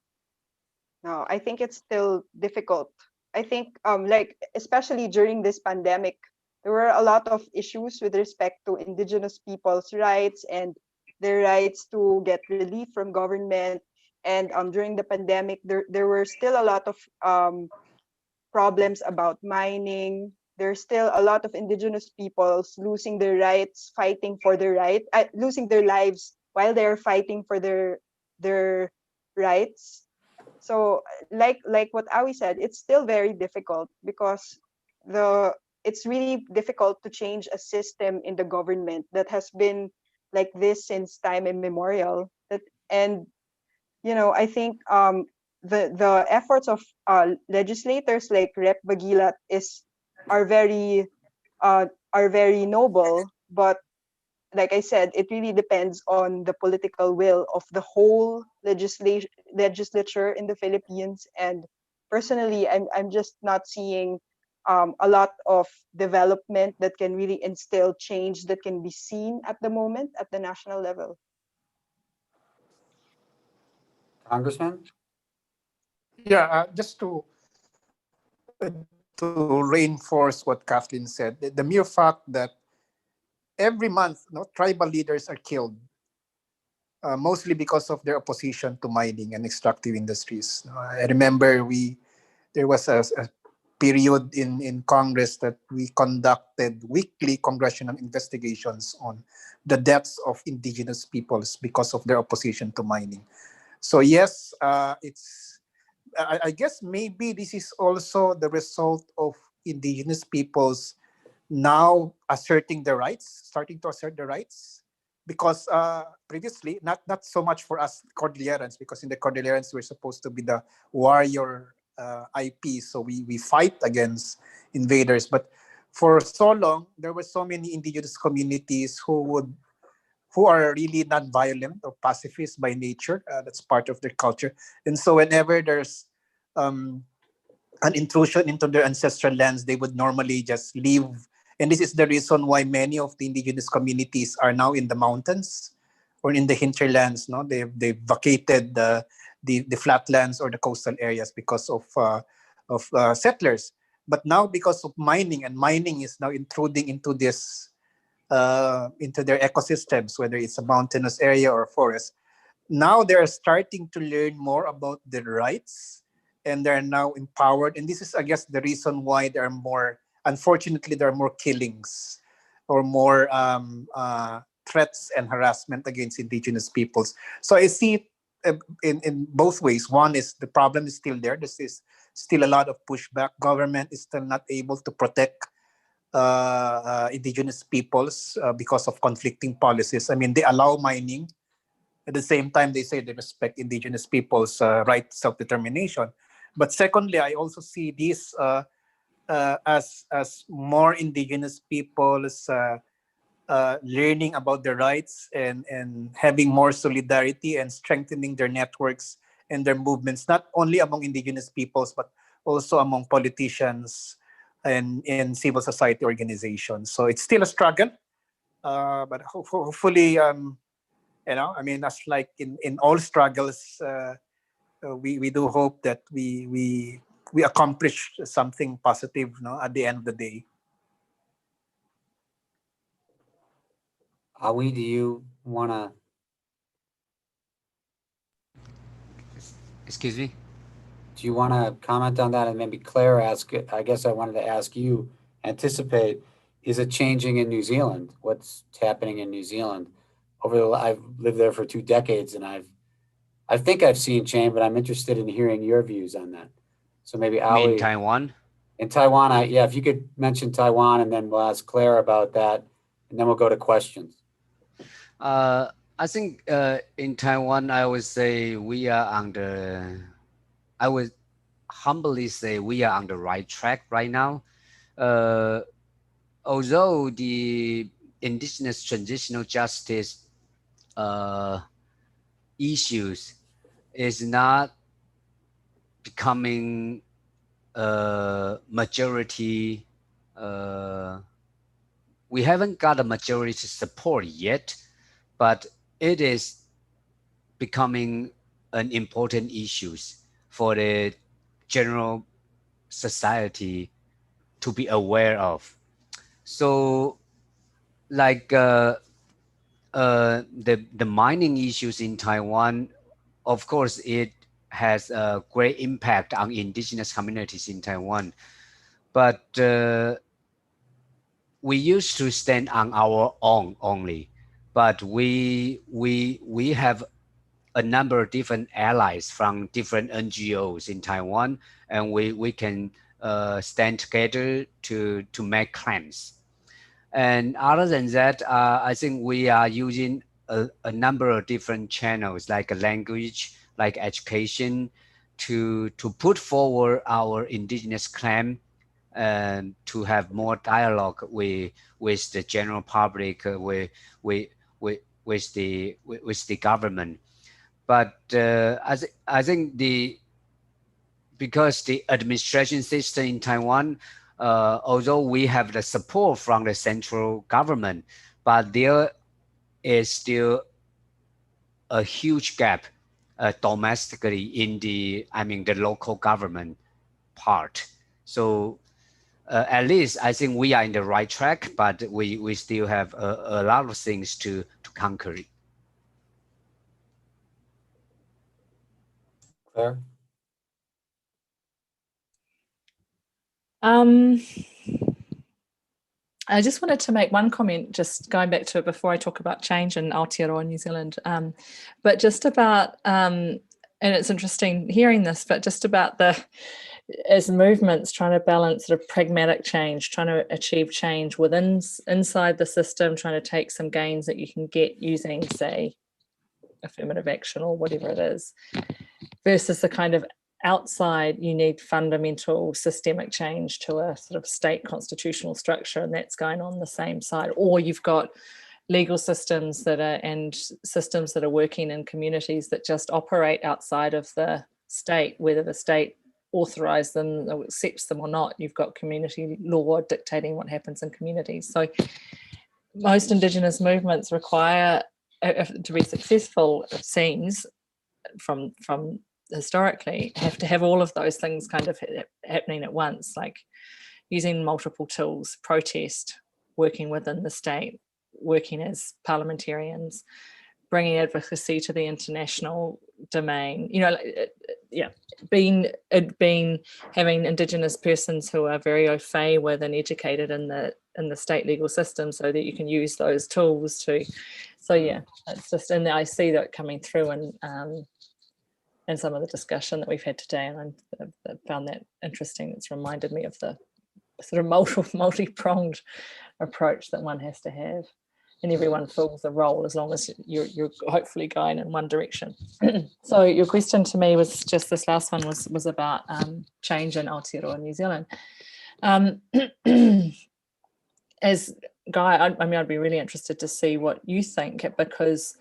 No, I think it's still difficult. I think like especially during this pandemic, there were a lot of issues with respect to indigenous people's rights and their rights to get relief from government. And during the pandemic, there were still a lot of problems about mining. There's still a lot of indigenous peoples losing their rights, fighting for their right, losing their lives while they're fighting for their rights. So like what Awi said, it's still very difficult because it's really difficult to change a system in the government that has been like this since time immemorial. And I think the efforts of legislators like Rep. Bagilat are very noble, but like I said, it really depends on the political will of the whole legislature in the Philippines. And personally, I'm just not seeing a lot of development that can really instill change that can be seen at the moment at the national level. Congressman? Yeah, just to reinforce what Kathleen said, the mere fact that every month, tribal leaders are killed, mostly because of their opposition to mining and extractive industries. I remember there was a period in Congress that we conducted weekly congressional investigations on the deaths of indigenous peoples because of their opposition to mining. So yes, I guess maybe this is also the result of indigenous peoples now starting to assert their rights, because previously, not so much for us Cordillerans, because in the Cordillerans we're supposed to be the warrior IP, so we fight against invaders. But for so long, there were so many indigenous communities who would who are really not violent or pacifist by nature. That's part of their culture. And so whenever there's an intrusion into their ancestral lands, they would normally just leave. And this is the reason why many of the indigenous communities are now in the mountains or in the hinterlands. No, they've vacated the flatlands or the coastal areas because of settlers. But now, because of mining, and mining is now intruding into this into their ecosystems, whether it's a mountainous area or forest. Now they're starting to learn more about their rights, and they're now empowered. And this is, I guess, the reason why there are more, unfortunately, there are more killings or more threats and harassment against indigenous peoples. So I see it in both ways. One is the problem is still there. This is still a lot of pushback. Government is still not able to protect indigenous peoples because of conflicting policies. I mean, they allow mining. At the same time, they say they respect indigenous people's right to self-determination. But secondly, I also see this as more indigenous peoples learning about their rights and having more solidarity and strengthening their networks and their movements, not only among indigenous peoples, but also among politicians and in civil society organizations. So it's still a struggle, but hopefully, I mean, that's like in all struggles, we do hope that we accomplish something positive, at the end of the day. Awi, do you want to? Excuse me? Do you want to comment on that? And maybe Claire, I guess I wanted to ask you, anticipate, is it changing in New Zealand? What's happening in New Zealand? I've lived there for 2 decades, and I think I've seen change, but I'm interested in hearing your views on that. So maybe You mean Ali. Taiwan? In Taiwan, if you could mention Taiwan, and then we'll ask Claire about that, and then we'll go to questions. I think in Taiwan, I would say I would humbly say we are on the right track right now. Although the indigenous transitional justice issues is not becoming a majority, we haven't got a majority support yet, but it is becoming an important issue for the general society to be aware of. So like the mining issues in Taiwan, of course, it has a great impact on indigenous communities in Taiwan. But we used to stand on our own only, but we have a number of different allies from different NGOs in Taiwan, and we can stand together to make claims. And other than that, I think we are using a number of different channels, like a language, like education, to put forward our indigenous claim and to have more dialogue with the general public, with the government. But I think because the administration system in Taiwan, although we have the support from the central government, but there is still a huge gap domestically in the local government part. So at least I think we are in the right track, but we still have a lot of things to conquer. Claire? I just wanted to make one comment, just going back to it before I talk about change in Aotearoa, New Zealand, but just about, and it's interesting hearing this, but just about as movements trying to balance sort of pragmatic change, trying to achieve change inside the system, trying to take some gains that you can get using, say, affirmative action or whatever it is, versus the kind of outside, you need fundamental systemic change to a sort of state constitutional structure, and that's going on the same side. Or you've got, legal systems that are and systems that are working in communities that just operate outside of the state, whether the state authorise them or accepts them or not. You've got community law dictating what happens in communities. So most Indigenous movements require, to be successful, it seems, from historically, have to have all of those things kind of happening at once, like using multiple tools, protest, working within the state, working as parliamentarians, bringing advocacy to the international domain, having Indigenous persons who are very au fait with and educated in the state legal system, so that you can use those tools to. So yeah, it's just, and I see that coming through in some of the discussion that we've had today, and I found that interesting. It's reminded me of the sort of multi-pronged approach that one has to have, and everyone fills a role as long as you're hopefully going in one direction. So your question to me was just, this last one was about change in Aotearoa New Zealand. As Guy, I mean, I'd be really interested to see what you think, because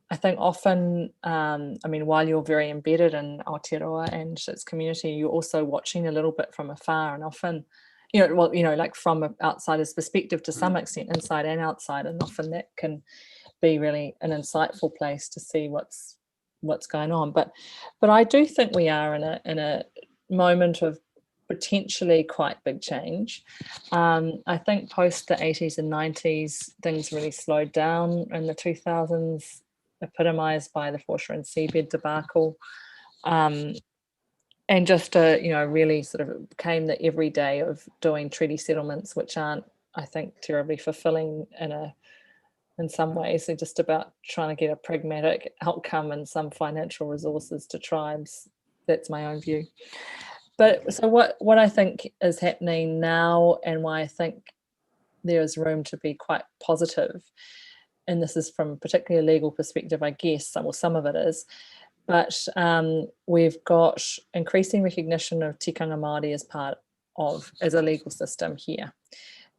I think often, I mean, while you're very embedded in Aotearoa and its community, you're also watching a little bit from afar, and often, like from an outsider's perspective to some extent, inside and outside, and often that can be really an insightful place to see what's going on. But I do think we are in a moment of potentially quite big change. I think post the 80s and 90s, things really slowed down in the 2000s, epitomised by the Foreshore and Seabed debacle. And just really sort of became the everyday of doing treaty settlements, which aren't, I think, terribly fulfilling in some ways. They're just about trying to get a pragmatic outcome and some financial resources to tribes. That's my own view. But so what I think is happening now, and why I think there is room to be quite positive, and this is from particularly a legal perspective, I guess, some of it is, but we've got increasing recognition of tikanga Māori as a legal system here.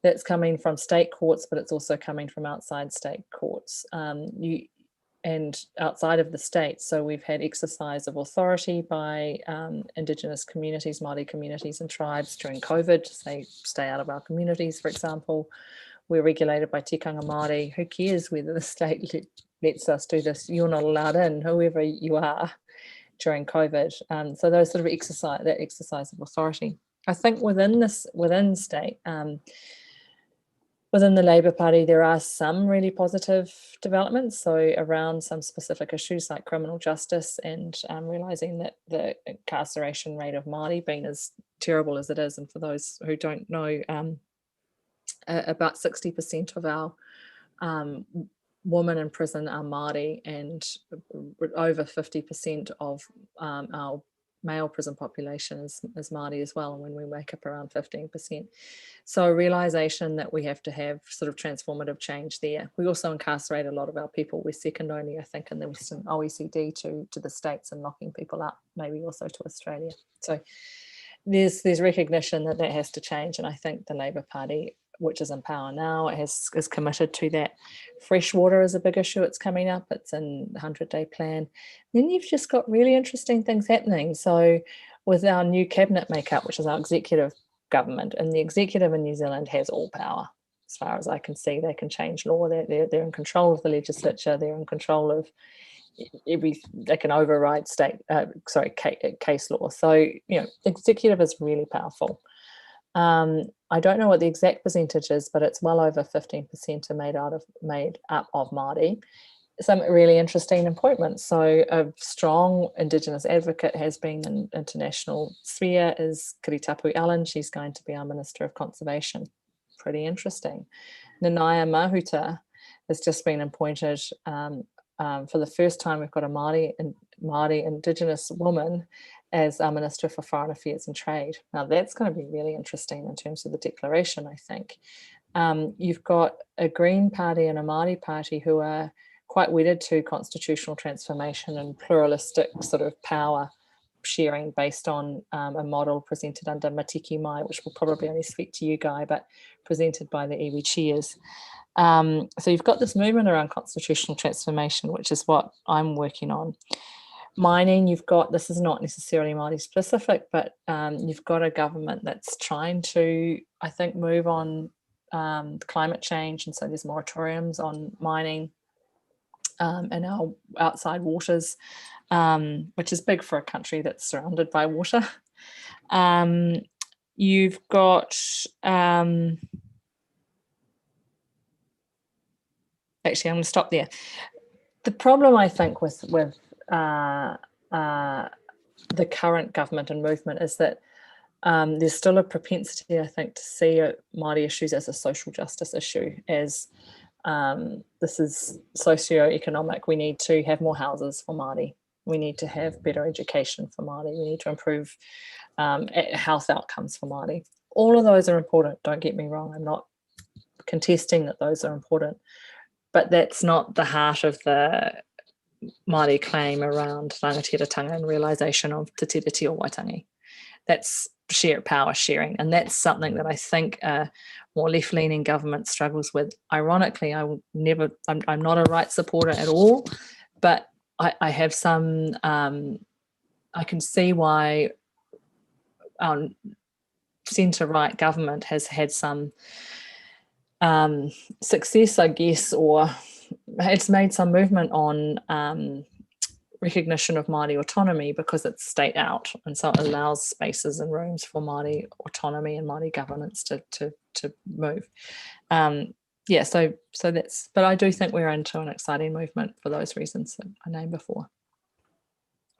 That's coming from state courts, but it's also coming from outside state courts and outside of the state. So we've had exercise of authority by Indigenous communities, Māori communities and tribes during COVID to say, stay out of our communities, for example. We're regulated by tikanga Māori. Who cares whether the state lets us do this? You're not allowed in, whoever you are, during COVID. So those sort of exercise of authority. I think within state, within the Labour Party, there are some really positive developments. So around some specific issues like criminal justice and realising that the incarceration rate of Māori, being as terrible as it is, and for those who don't know, about 60% of our women in prison are Māori, and over 50% of our male prison population is Māori as well, and when we make up around 15%. So a realisation that we have to have sort of transformative change there. We also incarcerate a lot of our people. We're second only, I think, in the Western OECD to the States and locking people up, maybe also to Australia. So there's recognition that has to change, and I think the Labour Party, which is in power now, is committed to that. Freshwater is a big issue. It's coming up. It's in the 100-day plan. Then you've just got really interesting things happening. So with our new cabinet makeup, which is our executive government, and the executive in New Zealand has all power. As far as I can see, they can change law. They're in control of the legislature. They're in control of they can override case law. So, the executive is really powerful. I don't know what the exact percentage is, but it's well over 15% are made up of Māori. Some really interesting appointments. So a strong Indigenous advocate has been in international sphere is Kiritapu Allen. She's going to be our Minister of Conservation. Pretty interesting. Nanaya Mahuta has just been appointed. For the first time, we've got a Māori Indigenous woman as our Minister for Foreign Affairs and Trade. Now that's going to be really interesting in terms of the declaration, I think. You've got a Green Party and a Māori Party who are quite wedded to constitutional transformation and pluralistic sort of power sharing based on a model presented under Matiki Mai, which will probably only speak to you, Guy, but presented by the iwi chairs. So you've got this movement around constitutional transformation, which is what I'm working on. Mining, you've got, this is not necessarily Māori specific, but you've got a government that's trying to, I think, move on climate change, and so there's moratoriums on mining in our outside waters, which is big for a country that's surrounded by water. You've got actually, I'm going to stop there. The problem, I think, with the current government and movement is that there's still a propensity, I think, to see Māori issues as a social justice issue, as this is socio-economic. We need to have more houses for Māori. We need to have better education for Māori. We need to improve health outcomes for Māori. All of those are important, don't get me wrong. I'm not contesting that those are important, but that's not the heart of the Māori claim around rangatiratanga and realisation of te tiriti o Waitangi. That's power sharing, and that's something that I think a more left-leaning government struggles with. Ironically, I'm not a right supporter at all, but I have some, I can see why centre-right government has had some success, I guess, or it's made some movement on recognition of Māori autonomy because it's state out, and so it allows spaces and rooms for Māori autonomy and Māori governance to move. Yeah, so that's, but I do think we're into an exciting movement for those reasons that I named before.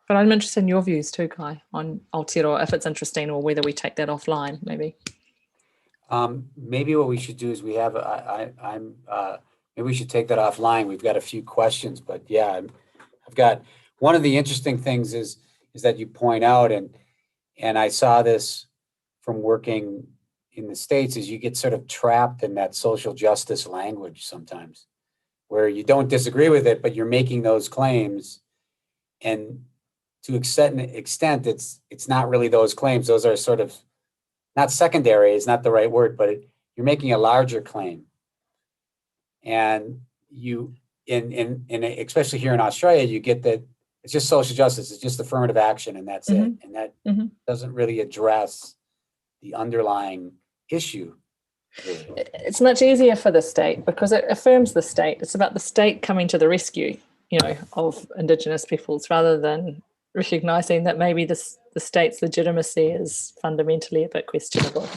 But I'm interested in your views too, Kai, on Aotearoa, if it's interesting, or whether we take that offline, maybe. Maybe what we should do is we have, maybe we should take that offline. We've got a few questions, but yeah, I've got, one of the interesting things is that you point out, and I saw this from working in the States, is you get sort of trapped in that social justice language sometimes, where you don't disagree with it, but you're making those claims, and to an extent, it's not really those claims. Those are sort of, not secondary, is not the right word, but you're making a larger claim. And you, in especially here in Australia, you get that it's just social justice, it's just affirmative action, and that's it. And that doesn't really address the underlying issue. It's much easier for the state because it affirms the state. It's about the state coming to the rescue, of Indigenous peoples, rather than recognising that maybe the state's legitimacy is fundamentally a bit questionable.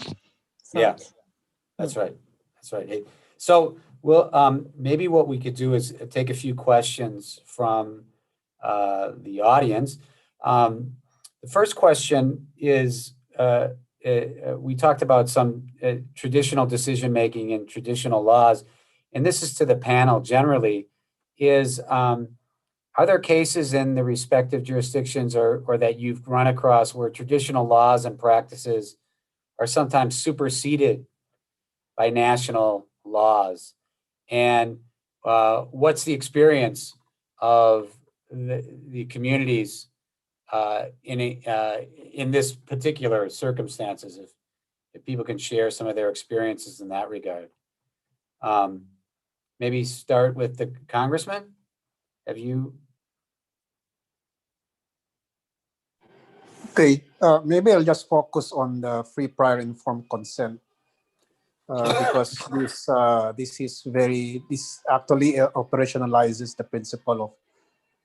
So yeah, that's right. That's right. Hey, so we'll maybe what we could do is take a few questions from the audience. The first question is, we talked about some traditional decision making and traditional laws, and this is to the panel generally, is are there cases in the respective jurisdictions or that you've run across where traditional laws and practices are sometimes superseded by national laws? And what's the experience of the communities in this particular circumstances, if people can share some of their experiences in that regard? Maybe start with the Congressman. Have you? Okay, maybe I'll just focus on the free, prior, informed consent because this actually operationalizes the principle of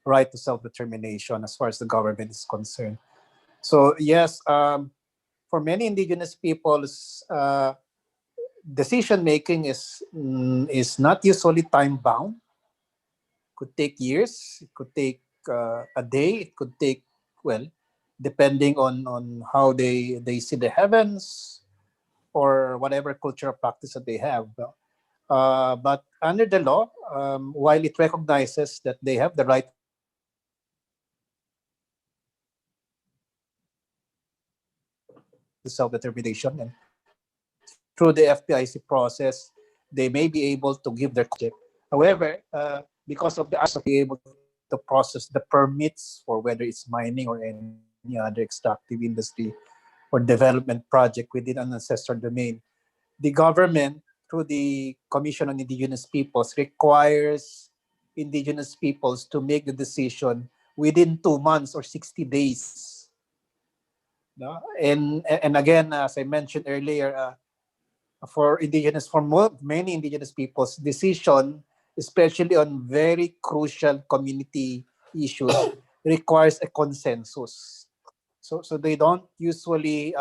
right to self-determination as far as the government is concerned. So yes, for many Indigenous peoples, decision making is not usually time bound. Could take years. It could take a day. It could take, well, depending on how they see the heavens or whatever cultural practice that they have. But under the law, while it recognizes that they have the right to self-determination, and through the FPIC process, they may be able to give their check. However, because of the act of being able to process the permits for whether it's mining or any other extractive industry or development project within an ancestral domain, the government through the Commission on Indigenous Peoples requires Indigenous peoples to make the decision within 2 months or 60 days. No? And again, as I mentioned earlier, for many Indigenous peoples, decision, especially on very crucial community issues, requires a consensus. So they don't usually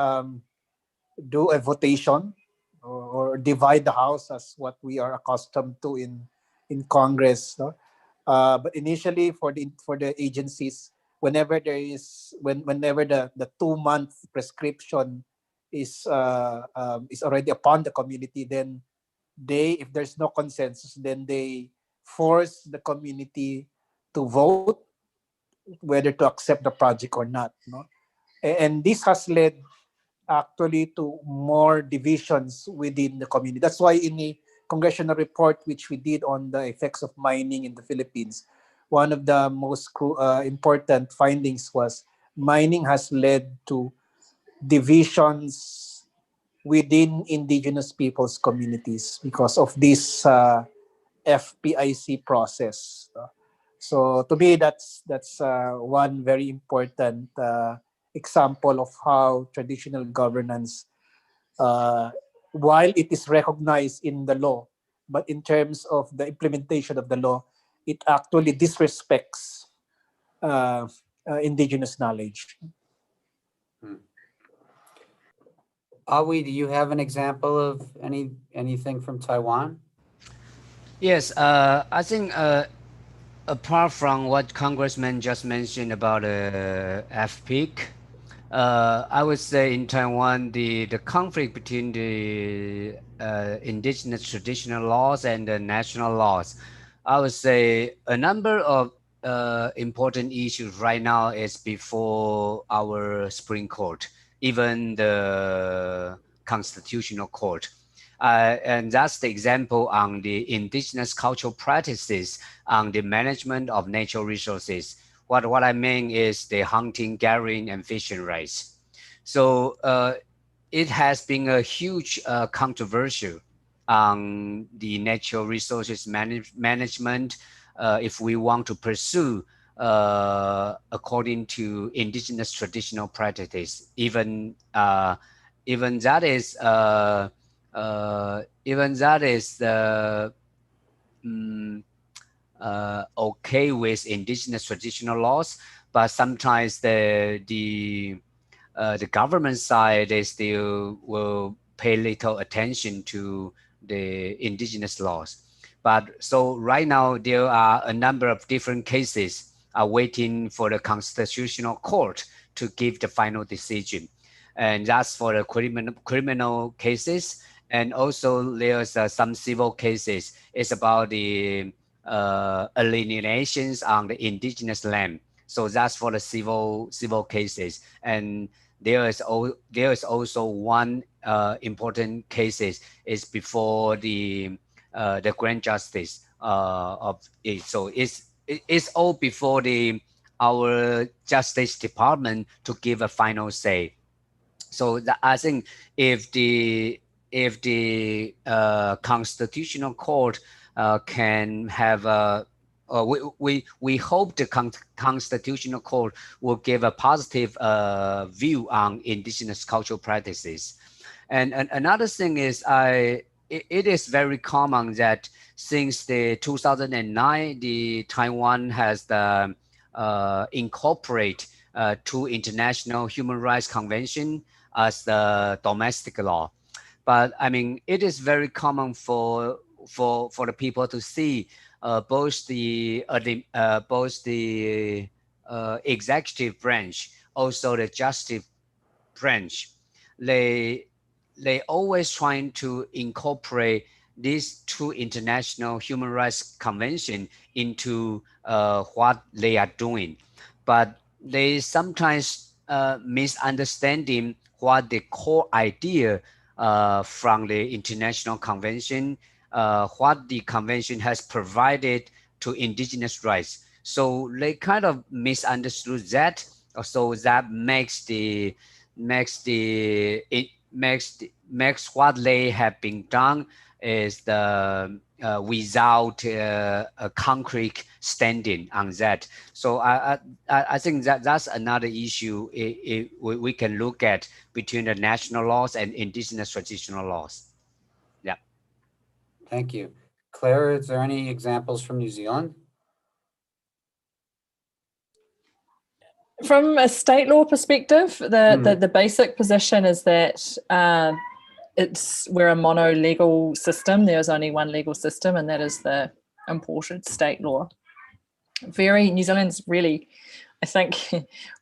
do a votation or divide the house as what we are accustomed to in Congress. No? But initially for the agencies, whenever the 2 month prescription is already upon the community, then if there's no consensus, then they force the community to vote whether to accept the project or not. No? And this has led actually to more divisions within the community. That's why in the congressional report which we did on the effects of mining in the Philippines, one of the most important findings was mining has led to divisions within indigenous peoples communities because of this FPIC process. So to me, that's one very important example of how traditional governance, uh, while it is recognized in the law, but in terms of the implementation of the law, it actually disrespects uh, indigenous knowledge. Awi, do you have an example of anything from Taiwan? Yes, I think apart from what Congressman just mentioned about FPIC, I would say in Taiwan, the conflict between the indigenous traditional laws and the national laws, I would say a number of important issues right now is before our Supreme Court, even the Constitutional Court. And that's the example on the indigenous cultural practices on the management of natural resources. What I mean is the hunting, gathering, and fishing rights. So it has been a huge controversial on the natural resources management if we want to pursue according to indigenous traditional practices. Even that is mm, okay with indigenous traditional laws, but sometimes the government side, they still will pay little attention to the indigenous laws. But so right now there are a number of different cases are waiting for the constitutional court to give the final decision, and that's for the criminal cases. And also there's some civil cases. It's about the alienations on the indigenous land. So that's for the civil cases. And there is also one important cases is before the grand justice of it. So it's all before the our justice department to give a final say. So I think if the constitutional court can have a we hope the constitutional court will give a positive view on indigenous cultural practices. And another thing is it is very common that since the 2009 the Taiwan has the incorporate two international human rights convention as the domestic law. But I mean, it is very common for the people to see both the executive branch, also the justice branch. They they always trying to incorporate these two international human rights convention into what they are doing, but they sometimes misunderstanding what the core idea from the international convention, what the convention has provided to indigenous rights. So they kind of misunderstood that. So that makes what they have been done is the without a concrete standing on that. So I think that that's another issue we can look at between the national laws and indigenous traditional laws. Yeah. Thank you. Claire, is there any examples from New Zealand? From a state law perspective, the basic position is that we're a mono legal system. There's only one legal system, and that is the imported state law. New Zealand's really, I think,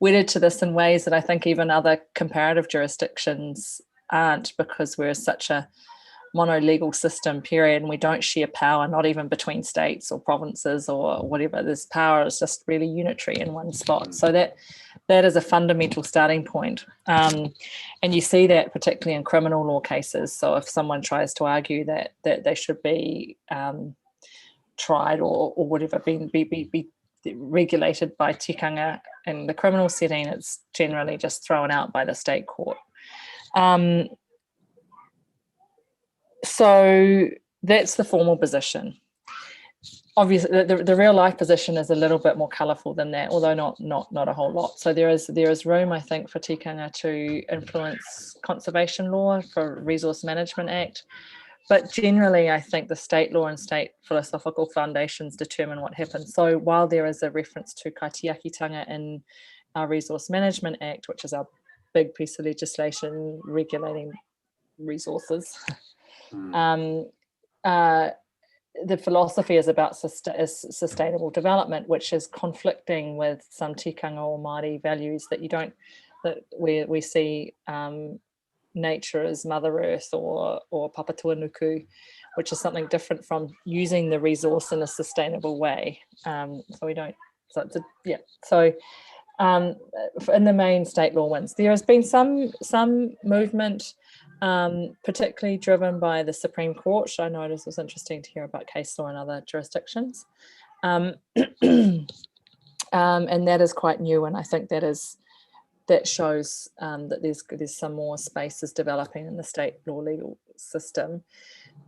wedded to this in ways that I think even other comparative jurisdictions aren't, because we're such a mono legal system, period, and we don't share power, not even between states or provinces or whatever. This power is just really unitary in one spot. So that is a fundamental starting point. And you see that particularly in criminal law cases. So if someone tries to argue that they should be tried or whatever, be regulated by tikanga in the criminal setting, it's generally just thrown out by the state court. So that's the formal position. Obviously, the real life position is a little bit more colourful than that, although not a whole lot. So there is room, I think, for tikanga to influence conservation law, for Resource Management Act. But generally, I think the state law and state philosophical foundations determine what happens. So while there is a reference to kaitiakitanga in our Resource Management Act, which is our big piece of legislation regulating resources, the philosophy is about sustainable development, which is conflicting with some tikanga or Māori values that we see nature as Mother Earth or Papatua Nuku, which is something different from using the resource in a sustainable way. So we don't. So it's So in the main, state law wins. There has been some movement, particularly driven by the Supreme Court. I noticed it was interesting to hear about case law in other jurisdictions, and that is quite new. And I think that shows that there's some more spaces developing in the state law legal system,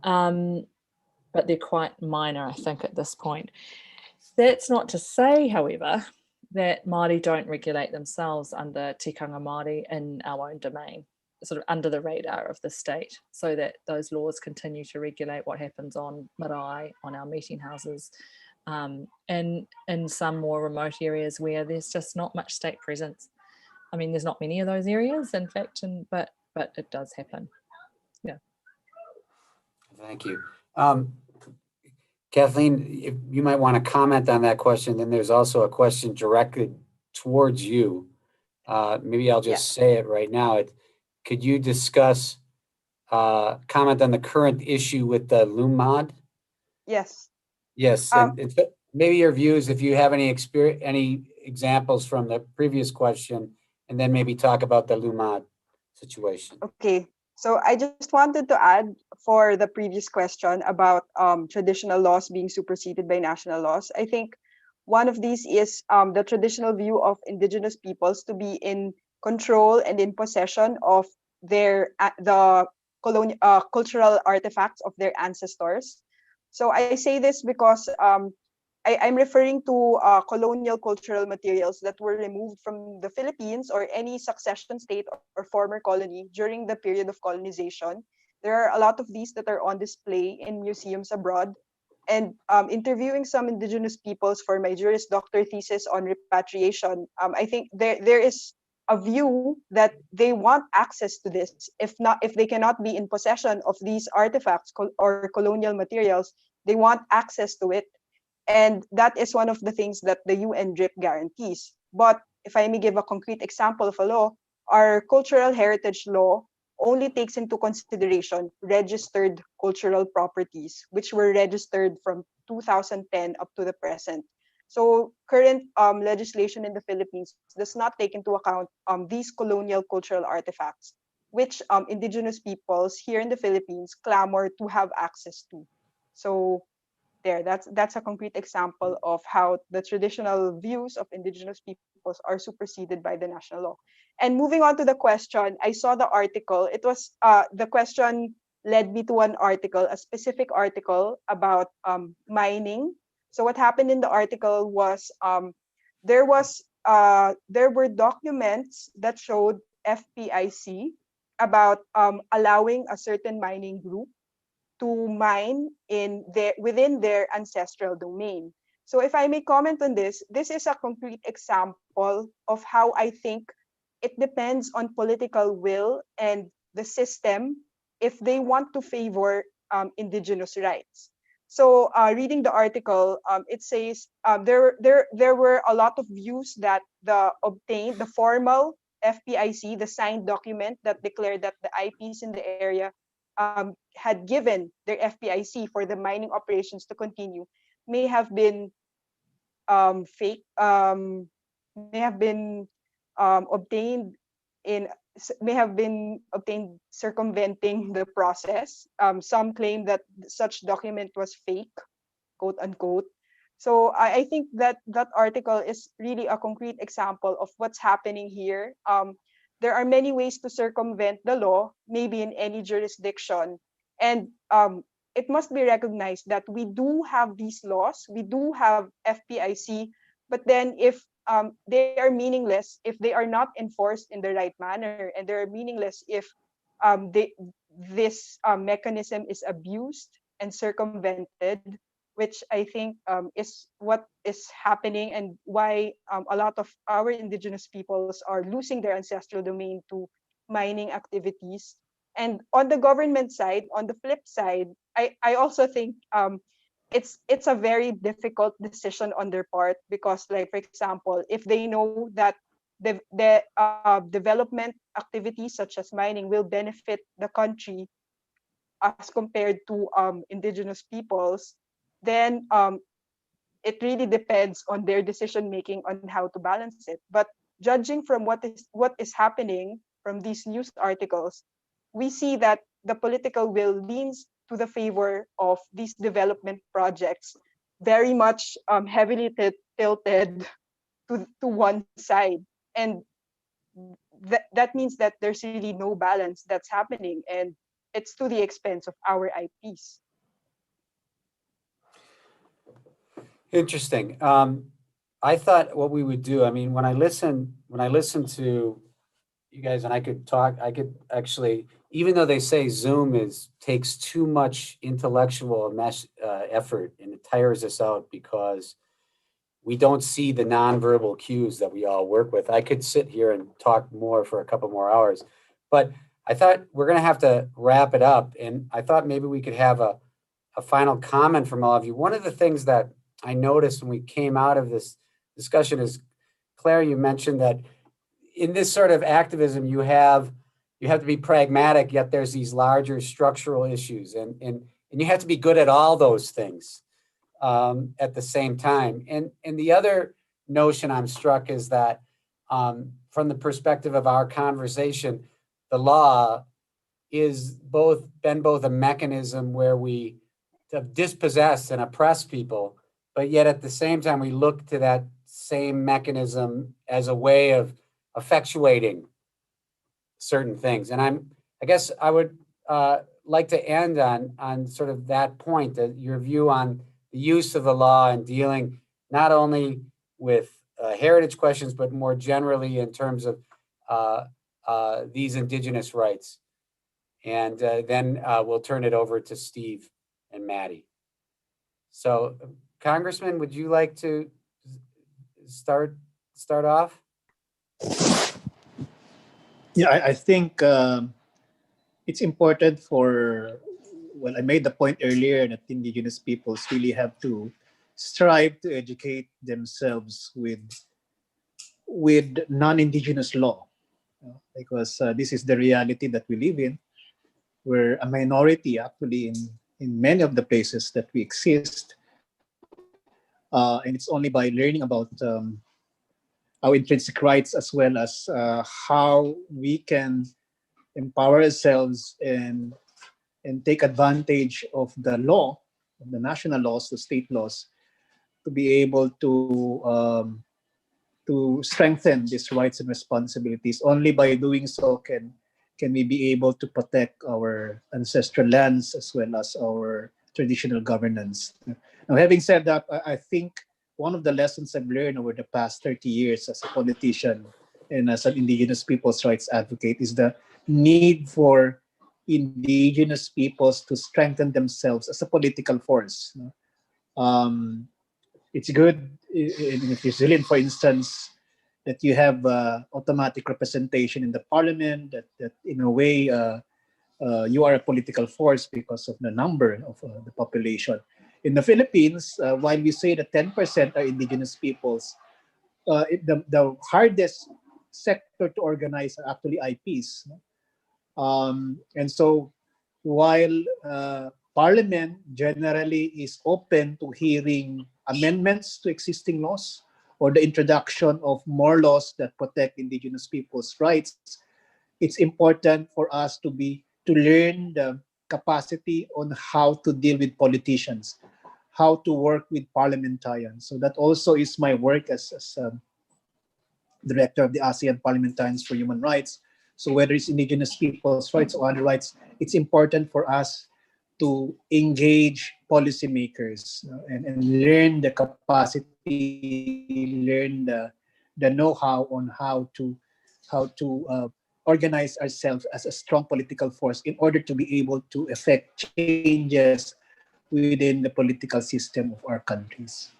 but they're quite minor, I think, at this point. That's not to say, however, that Māori don't regulate themselves under tikanga Māori in our own domain, sort of under the radar of the state, so that those laws continue to regulate what happens on marae, on our meeting houses, and in some more remote areas where there's just not much state presence. I mean, there's not many of those areas, in fact, but it does happen. Yeah. Thank you. Kathleen, if you might want to comment on that question. Then there's also a question directed towards you. Maybe I'll just say it right now. Could you discuss, comment on the current issue with the Lumad? Yes. Yes, and maybe your views, if you have any examples from the previous question, and then maybe talk about the Lumad situation. Okay. So I just wanted to add for the previous question about traditional laws being superseded by national laws. I think one of these is the traditional view of indigenous peoples to be in control and in possession of the cultural artifacts of their ancestors. So I say this because I'm referring to colonial cultural materials that were removed from the Philippines or any succession state or former colony during the period of colonization. There are a lot of these that are on display in museums abroad. And interviewing some indigenous peoples for my Juris Doctor thesis on repatriation, I think there is a view that they want access to this. If they cannot be in possession of these artifacts or colonial materials, they want access to it. And that is one of the things that the UN DRIP guarantees. But if I may give a concrete example of a law, our cultural heritage law only takes into consideration registered cultural properties, which were registered from 2010 up to the present. So current legislation in the Philippines does not take into account these colonial cultural artifacts, which indigenous peoples here in the Philippines clamor to have access to. So that's a concrete example of how the traditional views of indigenous peoples are superseded by the national law. And moving on to the question, I saw the article. It was the question led me to an article, a specific article about mining. So what happened in the article was there were documents that showed FPIC about allowing a certain mining group to mine within their ancestral domain. So if I may comment on this, this is a concrete example of how I think it depends on political will and the system if they want to favor indigenous rights. So reading the article, it says there were a lot of views that the formal FPIC, the signed document that declared that the IPs in the area had given their FPIC for the mining operations to continue may have been fake, may have been obtained in may have been obtained circumventing the process. Some claim that such document was fake, quote unquote. So I think that that article is really a concrete example of what's happening here. There are many ways to circumvent the law, maybe in any jurisdiction. And it must be recognized that we do have these laws, we do have FPIC, but then if they are meaningless if they are not enforced in the right manner, and they are meaningless if this mechanism is abused and circumvented, which I think is what is happening, and why a lot of our indigenous peoples are losing their ancestral domain to mining activities. And on the government side, on the flip side, I also think it's a very difficult decision on their part, because, like, for example, if they know that the development activities such as mining will benefit the country as compared to indigenous peoples, then it really depends on their decision making on how to balance it. But judging from what is happening from these news articles, we see that the political will leans to the favor of these development projects, very much heavily tilted to one side. And that means that there's really no balance that's happening, and it's to the expense of our IPs. Interesting. I thought what we would do, I mean, when I listen to you guys, and I could actually, even though they say Zoom takes too much intellectual effort, and it tires us out because we don't see the nonverbal cues that we all work with. I could sit here and talk more for a couple more hours, but I thought we're going to have to wrap it up. And I thought maybe we could have a final comment from all of you. One of the things that I noticed when we came out of this discussion is, Claire, you mentioned that in this sort of activism, you have to be pragmatic, yet there's these larger structural issues, and you have to be good at all those things at the same time. And the other notion I'm struck is that from the perspective of our conversation, the law is both a mechanism where we dispossess and oppress people, but yet at the same time, we look to that same mechanism as a way of effectuating certain things. And I guess I would like to end on sort of that point, that your view on the use of the law and dealing not only with heritage questions, but more generally in terms of these indigenous rights. And then we'll turn it over to Steve and Maddie. So, Congressman, would you like to start off? Yeah, I think it's important I made the point earlier that indigenous peoples really have to strive to educate themselves with non-indigenous law, because this is the reality that we live in. We're a minority actually in many of the places that we exist, and it's only by learning about our intrinsic rights, as well as how we can empower ourselves and take advantage of the law, of the national laws, the state laws, to be able to strengthen these rights and responsibilities. Only by doing so can can we be able to protect our ancestral lands as well as our traditional governance. Now, having said that, I think one of the lessons I've learned over the past 30 years as a politician and as an Indigenous people's rights advocate is the need for Indigenous peoples to strengthen themselves as a political force. It's good in New Zealand, for instance, that you have automatic representation in the parliament, that in a way you are a political force because of the number of the population. In the Philippines, while we say that 10% are indigenous peoples, the hardest sector to organize are actually IPs. And so while Parliament generally is open to hearing amendments to existing laws or the introduction of more laws that protect indigenous people's rights, it's important for us to learn the capacity on how to deal with politicians, how to work with parliamentarians. So that also is my work as director of the ASEAN Parliamentarians for Human Rights. So whether it's indigenous people's rights or other rights, it's important for us to engage policymakers and learn the capacity, learn the know-how on how to organize ourselves as a strong political force in order to be able to effect changes within the political system of our countries.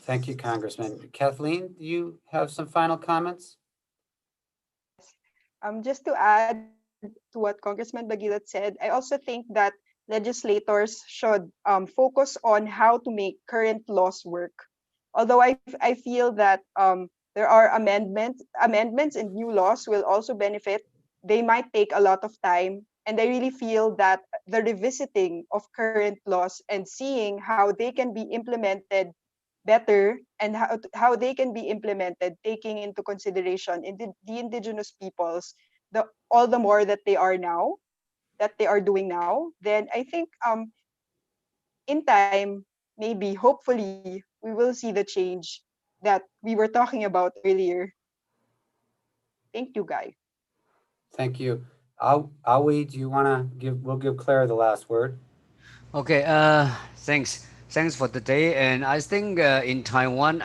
Thank you, Congressman. Kathleen, do you have some final comments? Just to add to what Congressman Bagilat said, I also think that legislators should focus on how to make current laws work. Although I feel that there are amendments and new laws will also benefit, they might take a lot of time. And I really feel that the revisiting of current laws and seeing how they can be implemented better and how they can be implemented, taking into consideration the indigenous peoples, all the more that they are doing now, then I think in time, maybe, hopefully, we will see the change that we were talking about earlier. Thank you, guys. Thank you. Awi, do you want to we'll give Claire the last word. Okay, thanks. Thanks for the day. And I think in Taiwan,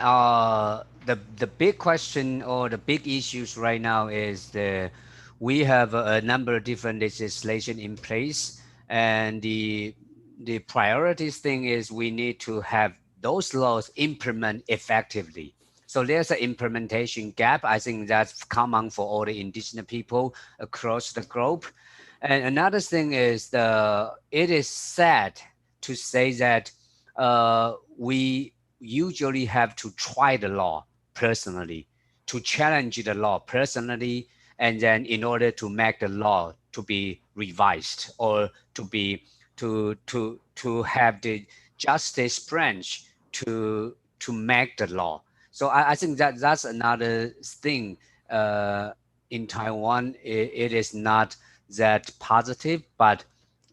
the big question or the big issues right now is we have a number of different legislation in place, and the priorities thing is we need to have those laws implement effectively. So there's an implementation gap. I think that's common for all the indigenous people across the globe. And another thing is it is sad to say that we usually have to try the law personally, to challenge the law personally, and then in order to make the law to be revised or to have the justice branch to make the law. So I think that's another thing in Taiwan. It is not that positive, but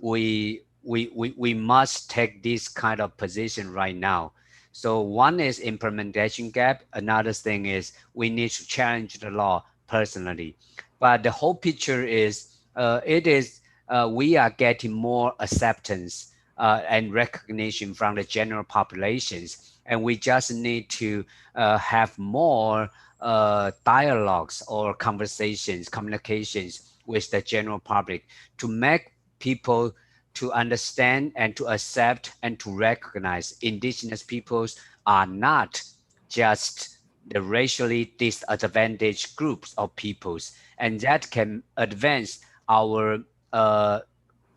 we must take this kind of position right now. So one is implementation gap. Another thing is we need to challenge the law personally. But the whole picture is we are getting more acceptance and recognition from the general populations, and we just need to have more dialogues or conversations, communications with the general public to make people to understand and to accept and to recognize indigenous peoples are not just the racially disadvantaged groups of peoples, and that can advance our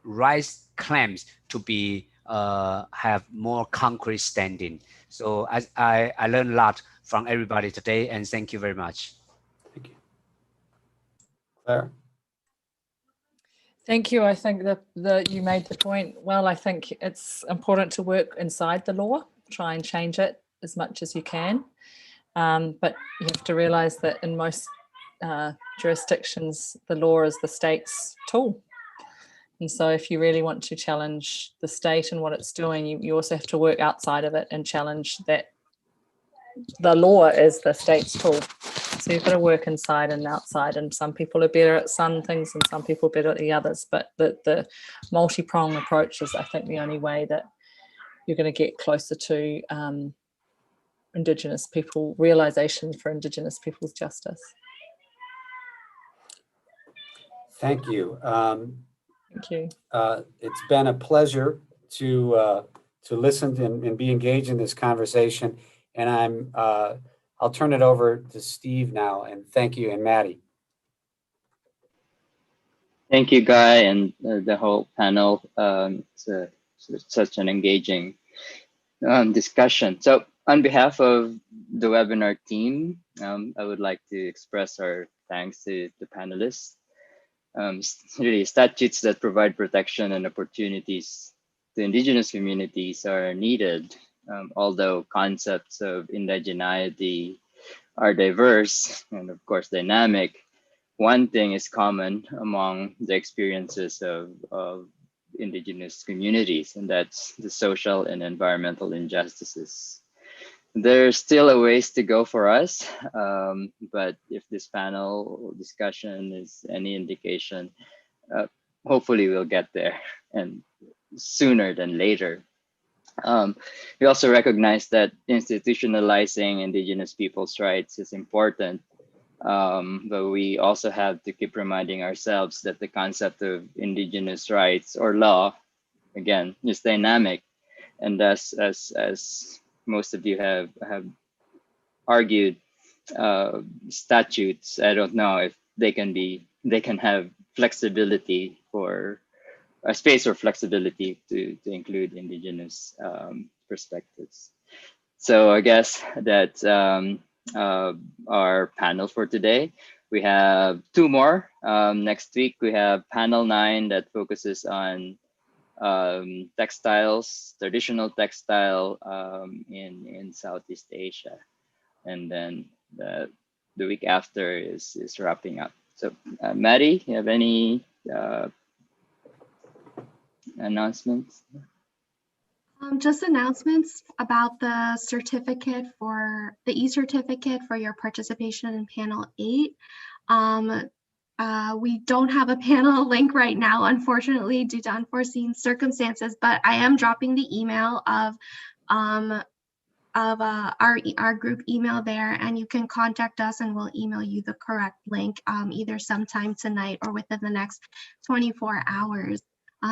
rights claims to be have more concrete standing. So I learned a lot from everybody today, and thank you very much. Thank you. Claire? Thank you. I think that you made the point well. I think it's important to work inside the law, try and change it as much as you can. But you have to realize that in most jurisdictions, the law is the state's tool. And so if you really want to challenge the state and what it's doing, you also have to work outside of it and challenge that the law is the state's tool. So you've got to work inside and outside, and some people are better at some things and some people better at the others. But the multi-pronged approach is, I think, the only way that you're going to get closer to Indigenous people, realization for Indigenous people's justice. Thank you. Thank you. It's been a pleasure to listen and be engaged in this conversation. And I'll turn it over to Steve now. And thank you, and Maddie. Thank you, Guy, and the whole panel. It's such an engaging discussion. So on behalf of the webinar team, I would like to express our thanks to the panelists. Really, statutes that provide protection and opportunities to Indigenous communities are needed, although concepts of indigeneity are diverse and of course dynamic. One thing is common among the experiences of Indigenous communities, and that's the social and environmental injustices. There's still a ways to go for us, but if this panel discussion is any indication, hopefully we'll get there, and sooner than later. We also recognize that institutionalizing Indigenous people's rights is important, but we also have to keep reminding ourselves that the concept of Indigenous rights or law, again, is dynamic, and thus, as most of you have argued, statutes, I don't know if they can have flexibility for a space for flexibility to include Indigenous perspectives. So I guess that's our panel for today. We have two more. Next week, we have panel 9 that focuses on textiles, traditional textile in Southeast Asia. And then the week after is wrapping up. So Maddie, you have any announcements? Just announcements about the certificate for the e-certificate for your participation in panel 8. We don't have a panel link right now, unfortunately, due to unforeseen circumstances, but I am dropping the email of our group email there, and you can contact us and we'll email you the correct link either sometime tonight or within the next 24 hours.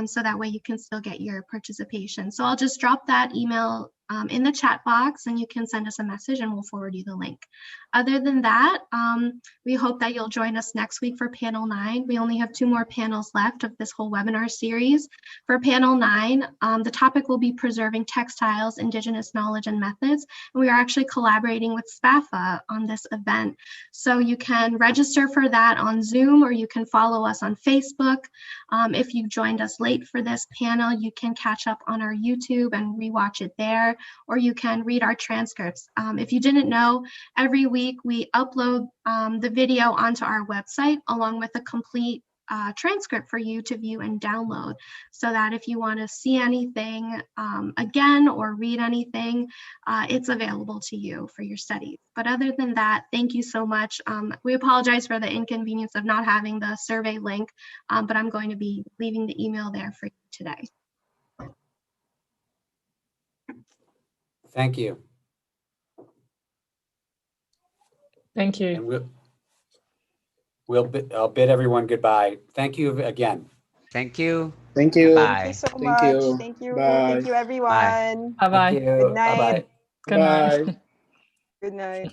So that way you can still get your participation. So I'll just drop that email in the chat box, and you can send us a message and we'll forward you the link. Other than that, we hope that you'll join us next week for panel 9. We only have 2 more panels left of this whole webinar series. For panel 9, the topic will be preserving textiles, Indigenous knowledge and methods. And we are actually collaborating with SPAFA on this event. So you can register for that on Zoom, or you can follow us on Facebook. If you joined us late for this panel, you can catch up on our YouTube and rewatch it there, or you can read our transcripts. If you didn't know, every week we upload the video onto our website along with a complete transcript for you to view and download, so that if you want to see anything again or read anything, it's available to you for your studies. But other than that, thank you so much. We apologize for the inconvenience of not having the survey link, but I'm going to be leaving the email there for you today. Thank you. Thank you. And I'll bid everyone goodbye. Thank you again. Thank you. Thank you. Bye. Thank you so Thank much. you. Thank you. Bye. Thank you, everyone. Bye-bye. Thank you. Good night. Bye-bye. Good night. Bye. Good night.